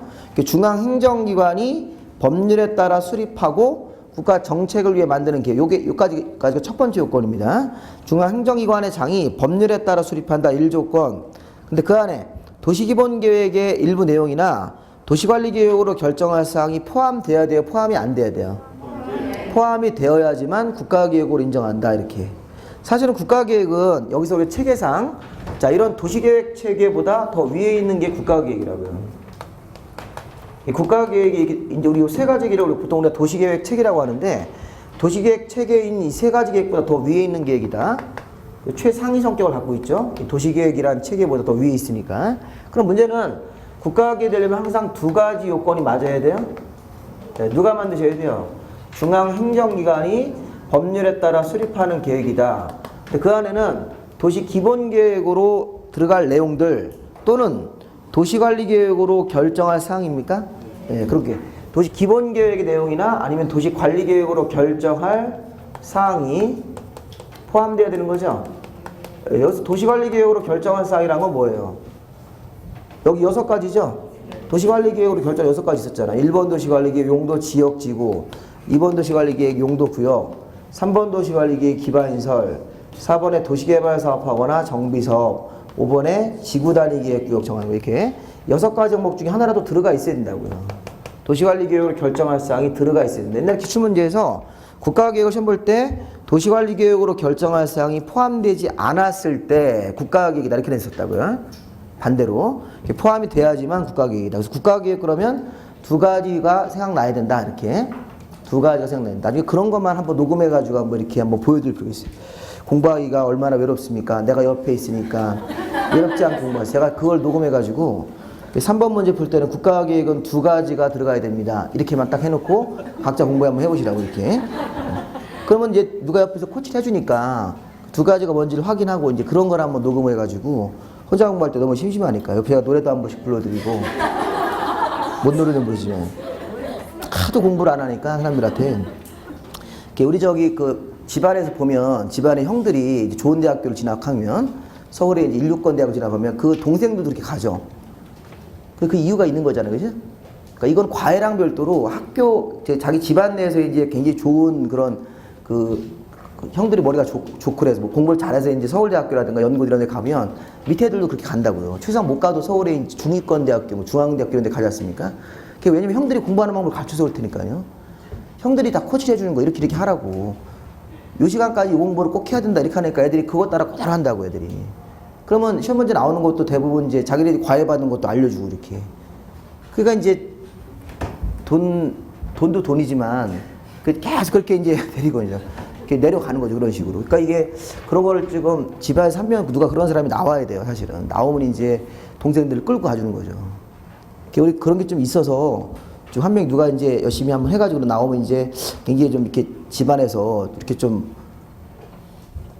중앙행정기관이 법률에 따라 수립하고 국가 정책을 위해 만드는 계획. 요까지가 첫 번째 요건입니다. 중앙행정기관의 장이 법률에 따라 수립한다. 1조건. 근데 그 안에 도시기본계획의 일부 내용이나 도시관리계획으로 결정할 사항이 포함돼야 돼요? 포함이 안 돼야 돼요? 포함이 되어야지만 국가계획으로 인정한다. 이렇게. 사실은 국가계획은 여기서 우리 체계상 자 이런 도시계획 체계보다 더 위에 있는 게 국가계획이라고요. 이 국가계획이 이제 우리 세 가지 계획을 보통 우리가 도시계획 체계라고 하는데 도시계획 체계인 이 세 가지 계획보다 더 위에 있는 계획이다. 최상위 성격을 갖고 있죠. 도시계획이란 체계보다 더 위에 있으니까. 그럼 문제는 국가계획이 되려면 항상 2가지 요건이 맞아야 돼요. 자, 누가 만드셔야 돼요? 중앙행정기관이 법률에 따라 수립하는 계획이다. 근데 그 안에는 도시기본계획으로 들어갈 내용들 또는 도시관리계획으로 결정할 사항입니까? 네, 그렇게 도시기본계획의 내용이나 아니면 도시관리계획으로 결정할 사항이 포함되어야 되는 거죠. 여기서 도시관리계획으로 결정할 사항이란 건 뭐예요? 여기 6가지죠? 도시관리계획으로 결정 6가지 있었잖아. 1번 도시관리계획 용도지역지구, 2번 도시관리계획 용도구역, 3번 도시관리계획 기반시설, 4번에 도시개발사업하거나 정비사업, 5번에 지구단위계획구역 정하는 거 이렇게 6가지 항목 중에 하나라도 들어가 있어야 된다고요. 도시관리계획을 결정할 사항이 들어가 있어야 된다. 옛날 기출문제에서 국가계획을 시험 볼 때 도시관리계획으로 결정할 사항이 포함되지 않았을 때 국가계획이다 이렇게 냈었다고요. 반대로 이렇게 포함이 돼야지만 국가계획이다. 그래서 국가계획 그러면 2가지가 생각나야 된다 이렇게. 2가지가 생각납니다. 나중에 그런 것만 한번 녹음해가지고 한번 이렇게 한번 보여드릴 필요가 있어요. 공부하기가 얼마나 외롭습니까? 내가 옆에 있으니까 외롭지 않게 공부하세요. 제가 그걸 녹음해가지고 3번 문제 풀 때는 국가계획은 2가지가 들어가야 됩니다. 이렇게만 딱 해놓고 각자 공부 한번 해보시라고 이렇게. 그러면 이제 누가 옆에서 코치를 해주니까 2가지가 뭔지를 확인하고 이제 그런 걸 한번 녹음해가지고 혼자 공부할 때 너무 심심하니까 옆에 제가 노래도 한 번씩 불러드리고 못 노래는 모르지만 하도 공부를 안 하니까 사람들한테 우리 저기 그 집안에서 보면 집안의 형들이 이제 좋은 대학교를 진학하면 서울에 이제 1, 6권 대학을 진학하면 그 동생들도 그렇게 가죠. 그 이유가 있는 거잖아요, 그죠? 그러니까 이건 과외랑 별도로 학교 자기 집안 내에서 이제 굉장히 좋은 그런 그 형들이 머리가 좋고 그래서 뭐 공부를 잘해서 이제 서울대학교라든가 연고 이런 데 가면 밑에 애들도 그렇게 간다고요. 최소한 못 가도 서울에 이제 중위권 대학교, 뭐 중앙대학교 이런 데 가지 않습니까? 그게 왜냐면 형들이 공부하는 방법을 가르쳐서 올 테니까요. 형들이 다 코치를 해주는 거 이렇게 하라고. 요 시간까지 요 공부를 꼭 해야 된다 이렇게 하니까 애들이 그것 따라 그대로 한다고 애들이. 그러면 시험 문제 나오는 것도 대부분 이제 자기들이 과외받는 것도 알려주고 이렇게. 그러니까 이제 돈도 돈이지만 계속 그렇게 이제 데리고 이제 이렇게 내려가는 거죠. 그런 식으로. 그러니까 이게 그런 거를 지금 집안에서 한 명 누가 그런 사람이 나와야 돼요. 사실은. 나오면 이제 동생들을 끌고 가주는 거죠. 우리 그런 게 좀 있어서 좀 한 명 누가 이제 열심히 한번 해가지고 나오면 이제 굉장히 좀 이렇게 집안에서 이렇게 좀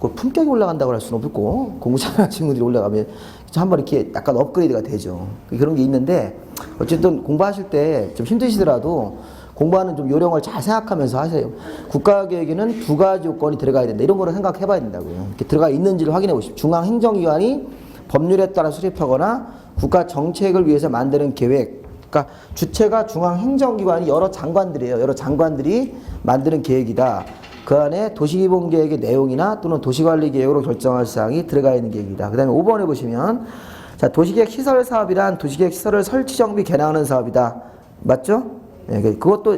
품격이 올라간다고 할 수는 없고 공부 잘하는 친구들이 올라가면 한번 이렇게 약간 업그레이드가 되죠. 그런 게 있는데 어쨌든 공부하실 때 좀 힘드시더라도 공부하는 좀 요령을 잘 생각하면서 하세요. 국가계획에는 두 가지 요건이 들어가야 된다. 이런 거를 생각해 봐야 된다고요. 이렇게 들어가 있는지를 확인해 보십시오. 중앙행정기관이 법률에 따라 수립하거나 국가 정책을 위해서 만드는 계획. 그러니까 주체가 중앙행정기관이 여러 장관들이에요. 여러 장관들이 만드는 계획이다. 그 안에 도시기본계획의 내용이나 또는 도시관리계획으로 결정할 사항이 들어가 있는 계획이다. 그 다음에 5번에 보시면 자, 도시계획 시설 사업이란 도시계획 시설을 설치 정비 개량하는 사업이다. 맞죠? 네, 그것도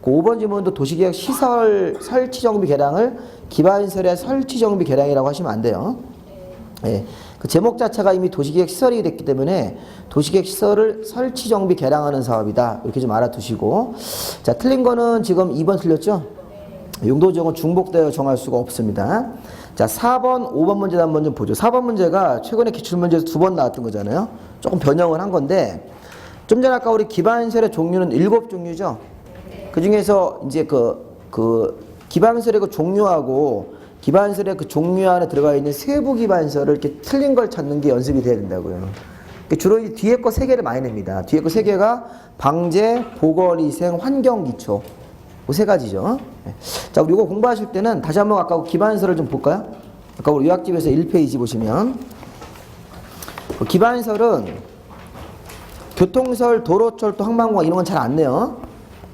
그 5번 지문도 도시계획 시설 설치 정비 개량을 기반시설의 설치 정비 개량이라고 하시면 안 돼요. 네, 그 제목 자체가 이미 도시계획 시설이 됐기 때문에 도시계획 시설을 설치 정비 개량하는 사업이다. 이렇게 좀 알아두시고 자, 틀린 거는 지금 2번 틀렸죠? 용도지역은 중복되어 정할 수가 없습니다. 자, 4번, 5번 문제 한번 좀 보죠. 4번 문제가 최근에 기출문제에서 2번 나왔던 거잖아요. 조금 변형을 한 건데, 좀 전에 아까 우리 기반시설의 종류는 7종류죠. 그 중에서 이제 기반시설의 그 종류하고 기반시설의 그 종류 안에 들어가 있는 세부 기반시설을 이렇게 틀린 걸 찾는 게 연습이 돼야 된다고요. 주로 이 뒤에 거 3개를 많이 냅니다. 뒤에 거 3개가 방제, 보건위생, 환경기초. 그 3가지죠. 자, 우리 이거 공부하실 때는 다시 한번 아까 기반시설을 좀 볼까요? 아까 우리 요약집에서 1페이지 보시면 기반시설은 교통시설, 도로철도, 항만공항 이런 건 잘 안 내요.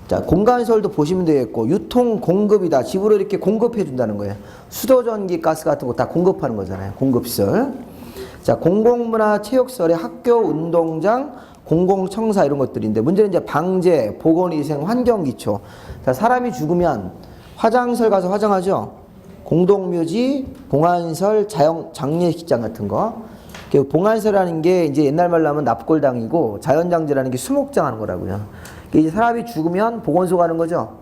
자, 공간시설도 보시면 되겠고 유통 공급이다. 집으로 이렇게 공급해 준다는 거예요. 수도, 전기, 가스 같은 거 다 공급하는 거잖아요. 공급시설. 자, 공공문화, 체육시설의 학교, 운동장, 공공청사 이런 것들인데 문제는 이제 방제, 보건위생, 환경기초. 자, 사람이 죽으면 화장실 가서 화장하죠. 공동묘지, 봉안시설, 장례식장 같은 거. 봉안시설이라는 게 이제 옛날 말로 하면 납골당이고 자연장제라는 게 수목장 하는 거라고요. 이제 사람이 죽으면 보건소 가는 거죠.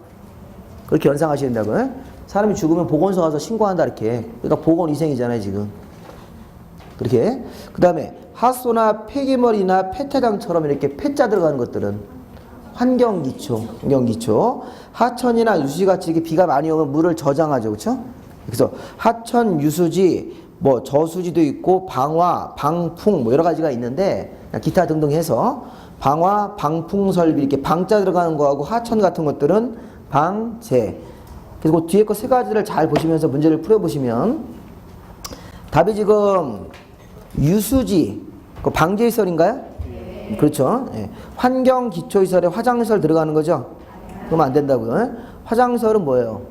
그렇게 연상하셔야 된다고요. 사람이 죽으면 보건소 가서 신고한다 이렇게. 그러니까 보건위생이잖아요 지금. 그렇게. 그 다음에 하수나 폐기물이나 폐차장처럼 이렇게 폐자 들어가는 것들은 환경기초. 하천이나 유수지같이 이렇게 비가 많이 오면 물을 저장하죠. 그렇죠? 그래서 하천, 유수지, 뭐 저수지도 있고 방화, 방풍 뭐 여러 가지가 있는데 기타 등등 해서 방화, 방풍 설비 이렇게 방자 들어가는 거하고 하천 같은 것들은 방제. 그리고 뒤에 거 3가지를 잘 보시면서 문제를 풀어보시면 답이 지금 유수지, 그 방제시설인가요? 네. 그렇죠. 예. 환경기초시설에 화장시설 들어가는 거죠? 그러면 안 된다고요. 화장시설은 뭐예요?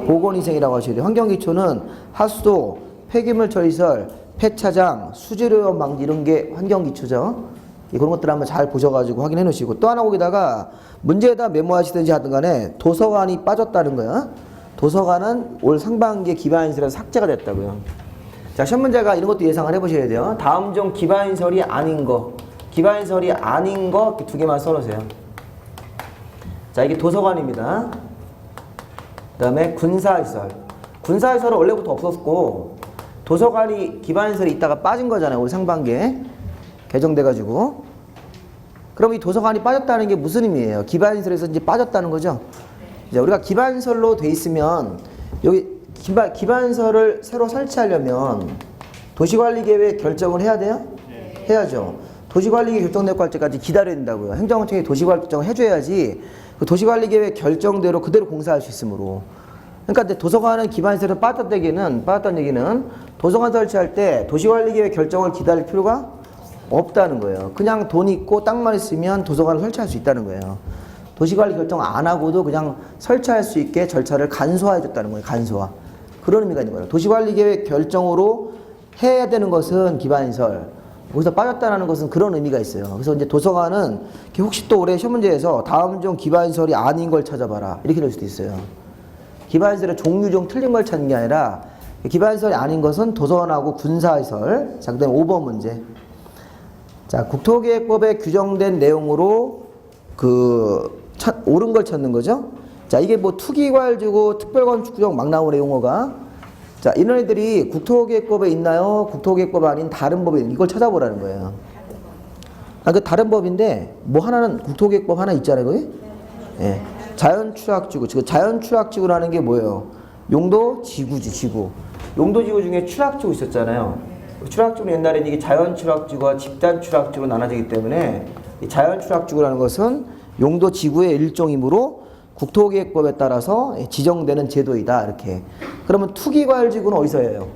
보건위생이라고 하셔야 돼요. 환경기초는 하수도, 폐기물 처리시설, 폐차장, 수질오염 방지 이런 게 환경기초죠. 그런 것들 한번 잘 보셔가지고 확인해 놓으시고 또 하나 거기다가 문제에다 메모하시든지 하든 간에 도서관이 빠졌다는 거야. 도서관은 올 상반기에 기반시설에서 삭제가 됐다고요. 자, 시험 문제가 이런 것도 예상을 해보셔야 돼요. 다음 중 기반시설이 아닌 거, 기반시설이 아닌 거 이렇게 2개만 써놓으세요. 자, 이게 도서관입니다. 그 다음에 군사시설. 군사시설은 원래부터 없었고 도서관이 기반시설이 있다가 빠진 거잖아요. 올 상반기에 개정돼가지고. 그럼 이 도서관이 빠졌다는 게 무슨 의미예요? 기반시설에서 이제 빠졌다는 거죠. 이제 우리가 기반시설로 돼 있으면 여기 기반시설을 새로 설치하려면 도시관리계획 결정을 해야 돼요? 네. 해야죠. 도시관리계획 결정되고 할 때까지 기다려야 된다고요. 행정청이 도시관리 결정을 해줘야지 그 도시관리계획 결정대로 그대로 공사할 수 있으므로. 그러니까 도서관은 기반시설을 빠졌다는 얘기는 도서관 설치할 때 도시관리계획 결정을 기다릴 필요가 없다는 거예요. 그냥 돈 있고 땅만 있으면 도서관을 설치할 수 있다는 거예요. 도시관리 결정 안 하고도 그냥 설치할 수 있게 절차를 간소화해 줬다는 거예요. 간소화. 그런 의미가 있는 거예요. 도시관리계획 결정으로 해야 되는 것은 기반시설. 거기서 빠졌다는 것은 그런 의미가 있어요. 그래서 이제 도서관은 혹시 또 올해 시험 문제에서 다음 중 기반시설이 아닌 걸 찾아봐라. 이렇게 될 수도 있어요. 기반시설의 종류 중 틀린 걸 찾는 게 아니라 기반시설이 아닌 것은 도서관하고 군사시설. 자, 그 다음에 5번 문제. 자, 국토계획법에 규정된 내용으로 옳은 걸 찾는 거죠. 자, 이게 뭐 투기과열지구 특별건축구역 막 나오네 용어가. 자, 이런 애들이 국토계획법에 있나요? 국토계획법 아닌 다른 법에 이걸 찾아보라는 거예요. 그 다른 법인데 뭐 하나는 국토계획법 하나 있잖아요, 거기. 예. 자연추락지구. 지금 자연추락지구라는 게 뭐예요? 용도지구지, 지구. 용도지구 중에 추락지구 있었잖아요. 추락지구는 옛날에는 이게 자연추락지구와 집단추락지구로 나눠지기 때문에 이 자연추락지구라는 것은 용도지구의 일종이므로 국토기획법에 따라서 지정되는 제도이다. 이렇게. 그러면 투기과열지구는 어디서 해요?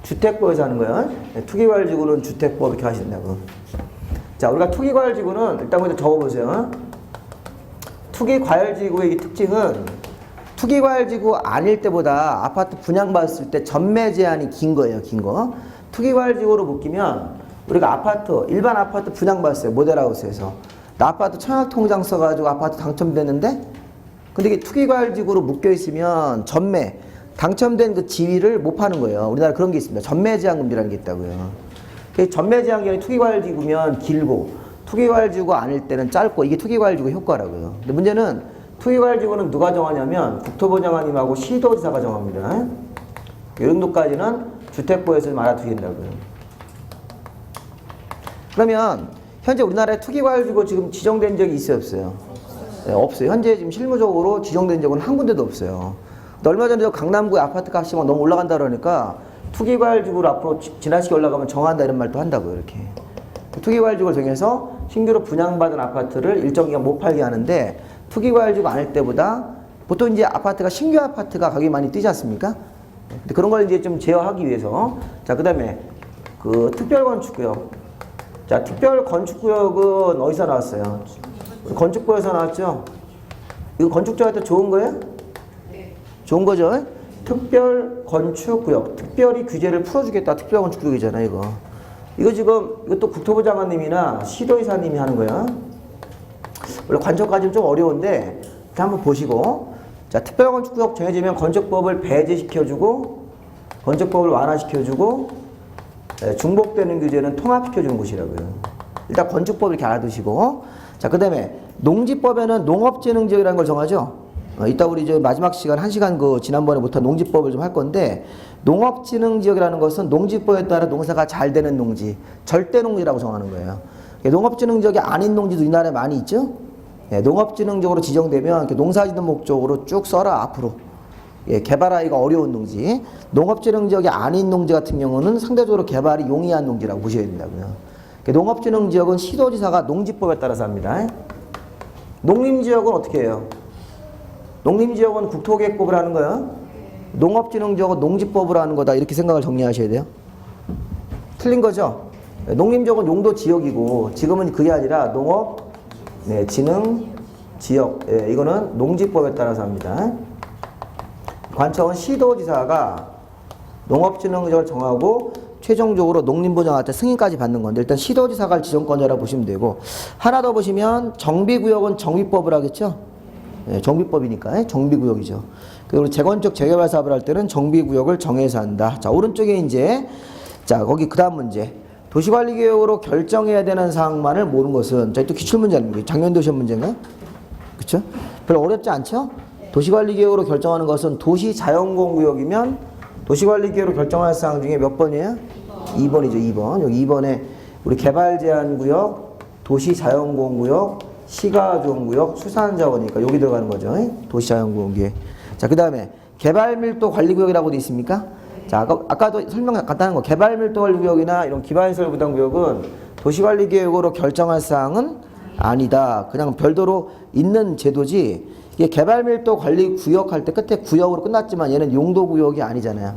주택법에서 하는 거예요. 투기과열지구는 주택법 이렇게 하신다고. 자, 우리가 투기과열지구는 일단 먼저 적어보세요. 투기과열지구의 특징은 투기과열지구 아닐 때보다 아파트 분양받았을 때 전매 제한이 긴 거예요. 긴 거. 투기과열지구로 묶이면 우리가 아파트, 일반 아파트 분양받았어요. 모델하우스에서. 나 아파트 청약통장 써가지고 아파트 당첨됐는데 근데 이게 투기과열지구로 묶여있으면 전매, 당첨된 그 지위를 못 파는 거예요. 우리나라 그런 게 있습니다. 전매제한금지라는 게 있다고요. 전매제한기간이 투기과열지구면 길고 투기과열지구 아닐 때는 짧고 이게 투기과열지구 효과라고요. 근데 문제는 투기과열지구는 누가 정하냐면 국토부 장관님하고 시도지사가 정합니다. 이 정도까지는 주택부에서 알아두신다고요. 그러면 현재 우리나라에 투기과열지구 지금 지정된 적이 있어요, 없어요? 네, 없어요. 현재 지금 실무적으로 지정된 적은 한 군데도 없어요. 근데 얼마 전에 강남구의 아파트 값이 막 너무 올라간다 그러니까 투기과열지구로 앞으로 지나치게 올라가면 정한다 이런 말도 한다고요. 이렇게 투기과열지구를 정해서 신규로 분양받은 아파트를 일정 기간 못 팔게 하는데 투기과열지구 아닐 때보다 보통 이제 아파트가 신규 아파트가 가격이 많이 뛰지 않습니까? 근데 그런 걸 이제 좀 제어하기 위해서 자 그다음에 그 특별건축구역 자 특별건축구역은 어디서 나왔어요? 건축부에서 나왔죠? 이거 건축자한테 좋은 거예요? 네. 좋은 거죠? 특별건축구역 특별히 규제를 풀어주겠다 특별건축구역이잖아요 이거 지금 이것도 국토부 장관님이나 시도의사님이 하는 거야. 원래 관청까지는 좀 어려운데 한번 보시고 자 특별건축구역 정해지면 건축법을 배제시켜주고 건축법을 완화시켜주고 중복되는 규제는 통합시켜주는 곳이라고요. 일단 건축법 이렇게 알아두시고 자 그 다음에 농지법에는 농업진흥지역이라는 걸 정하죠. 이따 우리 이제 마지막 시간 1시간 그 지난번에 못한 농지법을 좀 할 건데 농업진흥지역이라는 것은 농지법에 따라 농사가 잘 되는 농지 절대농지라고 정하는 거예요. 농업진흥지역이 아닌 농지도 이 나라에 많이 있죠. 농업진흥지역으로 지정되면 농사짓는 목적으로 쭉 써라 앞으로 개발하기가 어려운 농지 농업진흥지역이 아닌 농지 같은 경우는 상대적으로 개발이 용이한 농지라고 보셔야 된다고요. 농업진흥지역은 시도지사가 농지법에 따라서 합니다. 농림지역은 어떻게 해요? 농림지역은 국토계획법을 하는 거야. 농업진흥지역은 농지법으로 하는 거다. 이렇게 생각을 정리하셔야 돼요. 틀린 거죠? 농림지역은 용도지역이고 지금은 그게 아니라 농업진흥지역 이거는 농지법에 따라서 합니다. 관청은 시도지사가 농업진흥지역을 정하고 최종적으로 농림부장한테 승인까지 받는 건데 일단 시도지사가 지정권자라고 보시면 되고 하나 더 보시면 정비구역은 정비법을 하겠죠. 정비법이니까 정비구역이죠. 그리고 재건축 재개발 사업을 할 때는 정비구역을 정해서 한다. 자 오른쪽에 이제 자 거기 그 다음 문제 도시관리계획으로 결정해야 되는 사항만을 모르는 것은 저희 또 기출문제 아닙니까? 작년도 시험 문제인가요? 그렇죠? 별로 어렵지 않죠? 도시관리계획으로 결정하는 것은 도시자연공구역이면 도시관리계획으로 결정할 사항 중에 몇 번이에요? 2번이죠. 2번. 여기 2번에 우리 개발제한구역, 도시자연공구역, 시가조정구역, 수산자원이니까 여기 들어가는 거죠. 도시자연공구역에. 자, 그 다음에 개발밀도관리구역이라고 돼 있습니까? 자, 아까도 설명 간단한 거. 개발밀도관리구역이나 이런 기반시설 부담구역은 도시관리계획으로 결정할 사항은 아니다. 그냥 별도로 있는 제도지. 이게 개발밀도관리구역 할 때 끝에 구역으로 끝났지만 얘는 용도구역이 아니잖아요.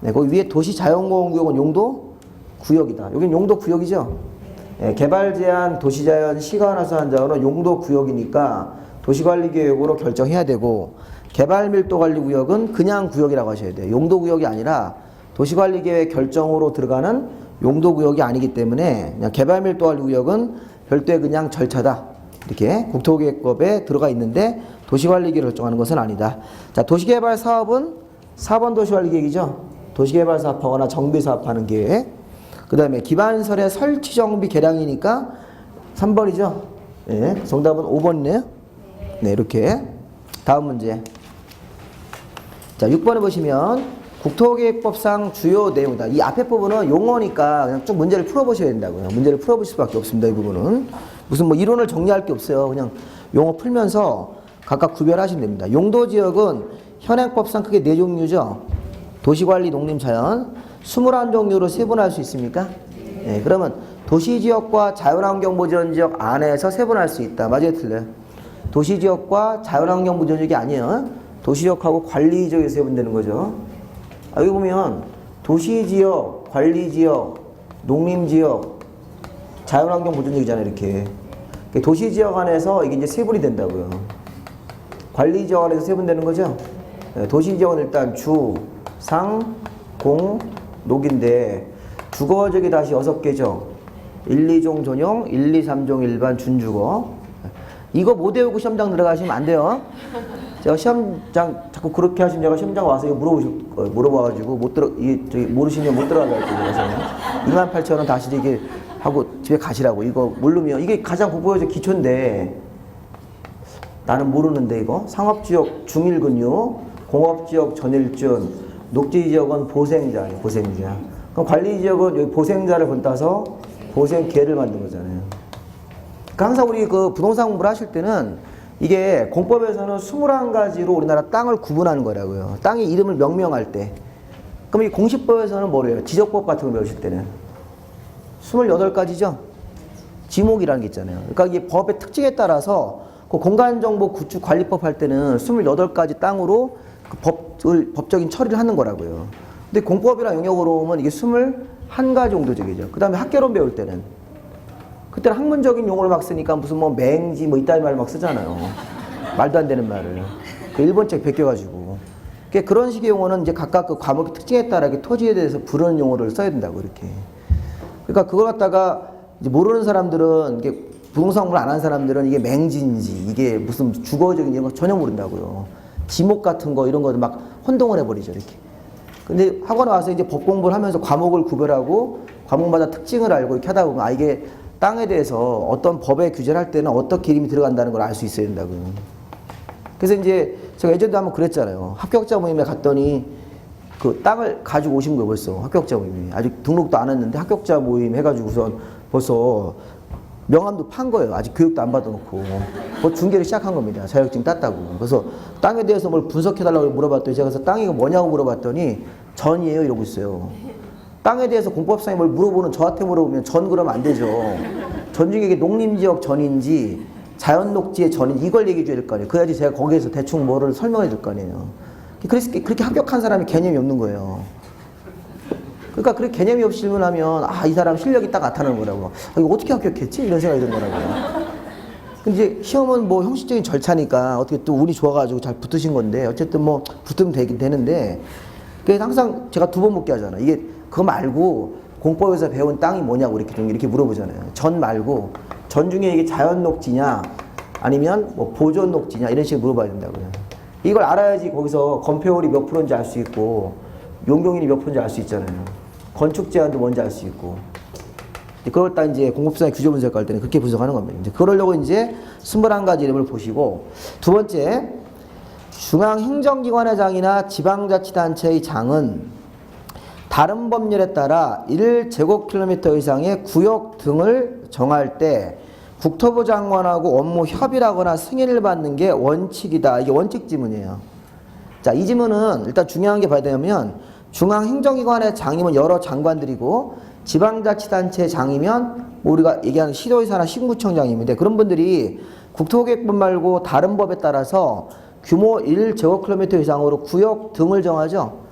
네, 거기 위에 도시자연공원구역은 용도구역이다. 여긴 용도구역이죠. 네, 개발제한, 도시자연, 시가환화수한자원은 용도구역이니까 도시관리계획으로 결정해야 되고 개발밀도관리구역은 그냥 구역이라고 하셔야 돼요. 용도구역이 아니라 도시관리계획 결정으로 들어가는 용도구역이 아니기 때문에 그냥 개발밀도관리구역은 별도의 그냥 절차다. 이렇게 국토계획법에 들어가 있는데 도시관리계획을 결정하는 것은 아니다. 자, 도시개발 사업은 4번 도시관리계획이죠. 도시개발 사업하거나 정비 사업하는 계획. 그 다음에 기반설의 설치 정비 개량이니까 3번이죠. 네, 정답은 5번이네요. 네, 이렇게. 다음 문제. 자, 6번에 보시면 국토계획법상 주요 내용이다. 이 앞에 부분은 용어니까 그냥 쭉 문제를 풀어보셔야 된다고요. 문제를 풀어보실 수밖에 없습니다. 이 부분은. 무슨 뭐 이론을 정리할 게 없어요. 그냥 용어 풀면서 각각 구별하시면 됩니다. 용도지역은 현행법상 크게 4종류죠. 도시관리, 농림자연. 21종류로 세분할 수 있습니까? 네, 그러면 도시지역과 자연환경보전지역 안에서 세분할 수 있다. 맞아요, 틀려요? 도시지역과 자연환경 보존지역이 아니에요. 도시지역하고 관리지역에서 해본다는 거죠. 여기 보면 도시지역, 관리지역, 농림지역, 자연환경 보존지역이잖아요. 이렇게. 도시지역 안에서 이게 이제 세분이 된다고요. 관리지역 안에서 세분되는 거죠. 도시지역은 일단 주, 상, 공, 녹인데 주거지역이 다시 6개죠. 1, 2종 전용, 1, 2, 3종 일반 준주거. 이거 못 외우고 시험장 들어가시면 안 돼요. 제가 시험장 자꾸 그렇게 하시면 제가 시험장 와서 이거 물어봐가지고 모르시면 못 들어가게 할게요. 28,000원 다시 이게 하고 집에 가시라고. 이거 모르면 이게 가장 국보에서 기초인데 나는 모르는데 이거 상업지역 중일근유, 공업지역 전일준, 녹지지역은 보생자예요. 보생자. 그럼 관리지역은 여기 보생자를 본따서 보생계를 만든 거잖아요. 그러니까 항상 우리 그 부동산 공부를 하실 때는 이게 공법에서는 21가지로 우리나라 땅을 구분하는 거라고요. 땅의 이름을 명명할 때. 그럼 이 공시법에서는 뭐래요? 지적법 같은 거 배우실 때는 28가지죠? 지목이라는 게 있잖아요. 그러니까 이게 법의 특징에 따라서 그 공간정보 구축 관리법 할 때는 28가지 땅으로 그 법적인 처리를 하는 거라고요. 근데 공법이랑 영역으로 오면 이게 21가지 정도적이죠. 그 다음에 학개론 배울 때는 그때는 학문적인 용어를 막 쓰니까 무슨 뭐 맹지 뭐 이따위 말 막 쓰잖아요. 말도 안 되는 말을. 그 일본 책 베껴가지고. 그런 식의 용어는 이제 각각 그 과목의 특징에 따라 토지에 대해서 부르는 용어를 써야 된다고 이렇게. 그러니까 그걸 갖다가 이제 모르는 사람들은 이게 부동산 공부를 안 한 사람들은 이게 맹지인지 이게 무슨 주거적인 이런 거 전혀 모른다고요. 지목 같은 거 이런 거를 막 혼동을 해버리죠 이렇게. 근데 학원에 와서 이제 법 공부를 하면서 과목을 구별하고 과목마다 특징을 알고 이렇게 하다 보면 이게 땅에 대해서 어떤 법에 규제를 할 때는 어떻게 이름이 들어간다는 걸 알 수 있어야 된다고요. 그래서 이제 제가 예전에 한번 그랬잖아요. 합격자 모임에 갔더니 그 땅을 가지고 오신 거예요 벌써. 합격자 모임이 아직 등록도 안 했는데 합격자 모임 해가지고선 벌써 명함도 판 거예요. 아직 교육도 안 받아놓고 뭐 중개를 시작한 겁니다. 자격증 땄다고. 그래서 땅에 대해서 뭘 분석해달라고 물어봤더니 제가 그래서 땅이 뭐냐고 물어봤더니 전이에요 이러고 있어요. 땅에 대해서 공법상에 뭘 물어보는 저한테 물어보면 전 그러면 안 되죠. 전 중에 이게 농림지역 전인지 자연녹지의 전인지 이걸 얘기해 줘야 될 거 아니에요. 그래야지 제가 거기에서 대충 뭐를 설명해 줄 거 아니에요. 그래서 그렇게 합격한 사람이 개념이 없는 거예요. 그러니까 그렇게 개념이 없이 질문하면 이 사람 실력이 딱 나타나는 거라고. 이거 어떻게 합격했지? 이런 생각이 드는 거라고요. 근데 이제 시험은 뭐 형식적인 절차니까 어떻게 또 운이 좋아가지고 잘 붙으신 건데 어쨌든 뭐 붙으면 되긴 되는데 그래서 항상 제가 2번 묻게 하잖아요. 이게 그거 말고 공법에서 배운 땅이 뭐냐고 이렇게 물어보잖아요. 전 말고 전 중에 이게 자연 녹지냐 아니면 뭐 보존 녹지냐 이런 식으로 물어봐야 된다고요. 이걸 알아야지 거기서 건폐율이 몇 프로인지 알 수 있고 용적률이 몇 프로인지 알 수 있잖아요. 건축 제한도 뭔지 알 수 있고. 그걸 딱 이제 공법상의 규제 분석할 때는 그렇게 분석하는 겁니다. 이제 그러려고 이제 21가지 이름을 보시고 두 번째 중앙행정기관의 장이나 지방자치단체의 장은 다른 법률에 따라 1제곱킬로미터 이상의 구역 등을 정할 때 국토부 장관하고 업무 협의라거나 승인을 받는 게 원칙이다. 이게 원칙 지문이에요. 자, 이 지문은 일단 중요한 게 봐야 되면 중앙행정기관의 장이면 여러 장관들이고 지방자치단체 장이면 우리가 얘기하는 시도의사나 시군구청장님인데 그런 분들이 국토계획법 말고 다른 법에 따라서 규모 1제곱킬로미터 이상으로 구역 등을 정하죠.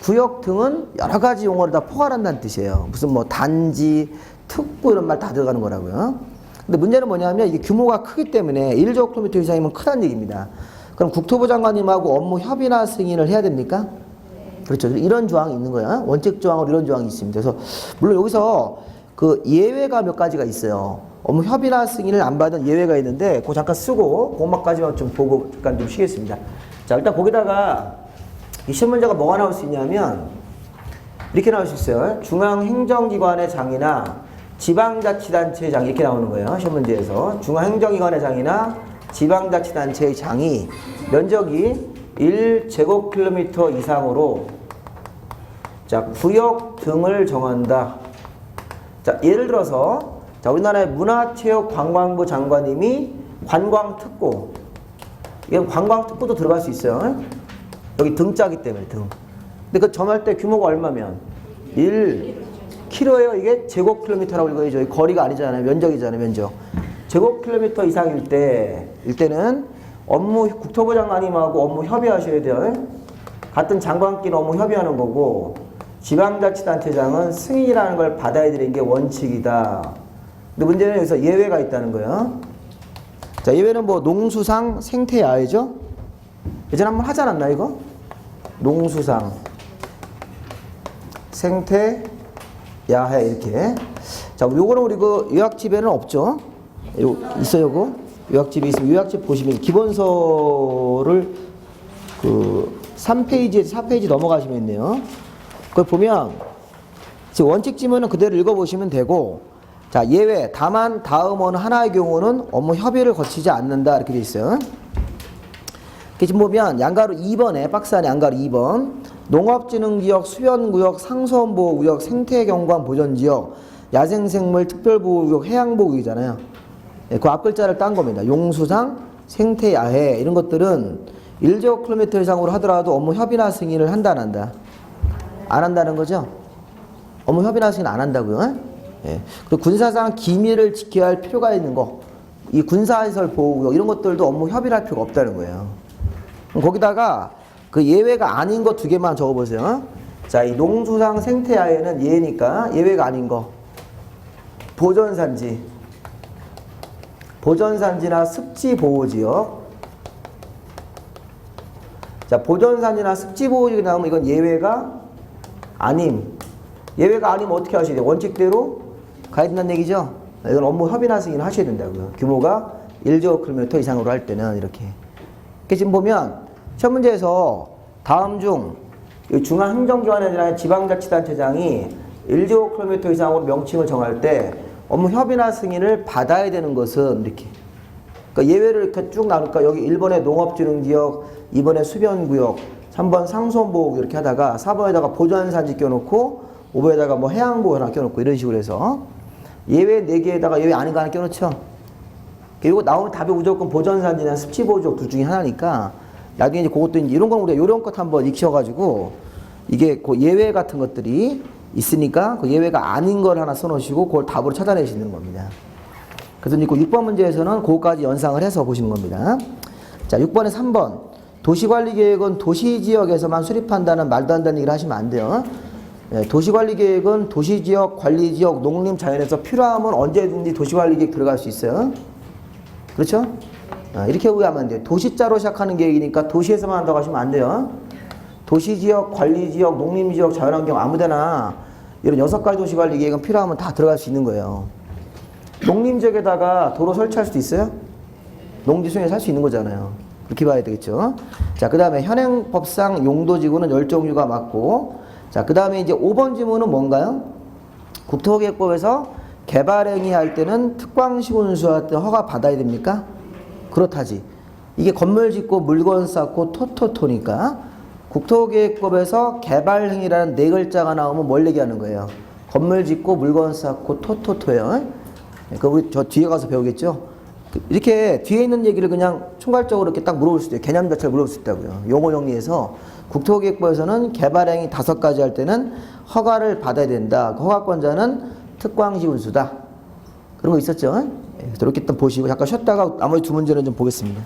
구역 등은 여러 가지 용어를 다 포괄한다는 뜻이에요. 무슨 뭐 단지, 특구 이런 말 다 들어가는 거라고요. 근데 문제는 뭐냐면 이게 규모가 크기 때문에 1제곱킬로미터 이상이면 크다는 얘기입니다. 그럼 국토부 장관님하고 업무 협의나 승인을 해야 됩니까? 그렇죠. 이런 조항이 있는 거야. 원칙 조항으로 이런 조항이 있습니다. 그래서 물론 여기서 그 예외가 몇 가지가 있어요. 업무 협의나 승인을 안 받은 예외가 있는데 그거 잠깐 쓰고 그것까지만 좀 보고 잠깐 좀 쉬겠습니다. 자, 일단 거기다가 이 시험 문제가 뭐가 나올 수 있냐면 이렇게 나올 수 있어요. 중앙행정기관의 장이나 지방자치단체의 장 이렇게 나오는 거예요. 시험 문제에서 중앙행정기관의 장이나 지방자치단체의 장이 면적이 1제곱킬로미터 이상으로 자 구역 등을 정한다. 자 예를 들어서 자 우리나라의 문화체육관광부 장관님이 관광특구 이건 관광특구도 들어갈 수 있어요. 여기 등자기 때문에 등. 근데 그 정할 때 규모가 얼마면 1km예요. 이게 제곱킬로미터라고 읽어야죠. 거리가 아니잖아요. 면적이잖아요. 면적. 제곱킬로미터 이상일 때는 업무 국토부 장관님하고 업무 협의하셔야 돼요. 같은 장관끼리 업무 협의하는 거고, 지방자치단체장은 승인이라는 걸 받아야 되는 게 원칙이다. 근데 문제는 여기서 예외가 있다는 거예요. 자, 예외는 뭐 농수상, 생태야해죠. 예전에 한번 하지 않았나 이거? 농수상, 생태, 야해 이렇게. 자, 요거는 우리 그 요약집에는 없죠. 있어요, 그거? 요약집이 있으면 요약집 보시면 기본서를 그 3페이지에서 4페이지 넘어가시면 있네요. 그걸 보면 지금 원칙 지문은 그대로 읽어보시면 되고, 자, 예외, 다만 다음 어느 하나의 경우는 업무 협의를 거치지 않는다 이렇게 돼 있어요. 지금 보면 양가로 2번에 박스 안에 양가로 2번 농업진흥지역, 수변구역, 상수원보호구역, 생태경관보전지역, 야생생물 특별보호구역, 해양보호구역이잖아요. 그 앞글자를 딴 겁니다. 용수상, 생태야해 이런 것들은 1제곱킬로미터 이상으로 하더라도 업무 협의나 승인을 한다 안 한다? 안 한다는 거죠. 업무 협의나 승인 안 한다고요. 예. 그리고 군사상 기밀을 지켜야 할 필요가 있는 거, 이 군사시설 보호구역 이런 것들도 업무 협의를 할 필요가 없다는 거예요. 거기다가 그 예외가 아닌 거 2개만 적어보세요. 자, 이 농수상 생태야해는 예니까 예외가 아닌 거. 보전산지, 보전산지나 습지보호지역. 자, 보전산지나 습지보호지역이 나오면 이건 예외가 아님. 예외가 아니면 어떻게 하셔야 돼요? 원칙대로 가야 된다는 얘기죠? 이건 업무 협의나 승인을 하셔야 된다고요. 규모가 1제곱킬로미터 이상으로 할 때는 이렇게. 지금 보면 시험 문제에서 다음 중 중앙행정기관이나 지방자치단체장이 1제곱킬로미터 이상으로 명칭을 정할 때 업무 협의나 승인을 받아야 되는 것은 이렇게. 그러니까 예외를 이렇게 쭉 나누니까 여기 1번에 농업진흥지역, 2번에 수변구역, 3번 상수원보호구역 이렇게 하다가 4번에다가 보전산지 껴놓고 5번에다가 뭐 해양보호 하나 껴놓고 이런 식으로 해서 예외 4개에다가 예외 아닌 거 하나 껴놓죠. 그리고 나오는 답이 무조건 보전산지나 습지보호지역 둘 중에 하나니까 나중에 이제 그것도 이제 이런 건 우리가 요런 것 한번 익혀가지고 이게 그 예외 같은 것들이 있으니까 그 예외가 아닌 걸 하나 써놓으시고 그걸 답으로 찾아내시는 겁니다. 그래서 이제 그 6번 문제에서는 그거까지 연상을 해서 보시는 겁니다. 자, 6번에 3번. 도시관리계획은 도시지역에서만 수립한다는 말도 안 되는 얘기를 하시면 안 돼요. 네, 도시관리계획은 도시지역, 관리지역, 농림, 자연에서 필요하면 언제든지 도시관리계획 들어갈 수 있어요. 그렇죠? 이렇게 하면 안 돼요. 도시자로 시작하는 계획이니까 도시에서만 한다고 하시면 안 돼요. 도시지역, 관리지역, 농림지역, 자연환경 아무데나 이런 6가지 도시관리계획은 필요하면 다 들어갈 수 있는 거예요. 농림지역에다가 도로 설치할 수도 있어요? 농지수용에서 할 수 있는 거잖아요. 그렇게 봐야 되겠죠. 자, 그 다음에 현행법상 용도지구는 10종류가 맞고, 자, 그 다음에 이제 5번 지문은 뭔가요? 국토계획법에서 개발행위 할 때는 특광시 운수할 때 허가 받아야 됩니까? 그렇다지. 이게 건물 짓고 물건 쌓고 토토토니까 국토계획법에서 개발행위라는 4글자가 나오면 뭘 얘기하는 거예요? 건물 짓고 물건 쌓고 토토토예요. 그 우리 저 뒤에 가서 배우겠죠? 이렇게 뒤에 있는 얘기를 그냥 총괄적으로 이렇게 딱 물어볼 수 있어요. 개념 자체를 물어볼 수 있다고요. 용어 정리해서 국토계획법에서는 개발행위 5가지 할 때는 허가를 받아야 된다. 그 허가권자는 특광시 운수다. 그런 거 있었죠? 이렇게 일단 보시고 잠깐 쉬었다가 나머지 2문제는 좀 보겠습니다.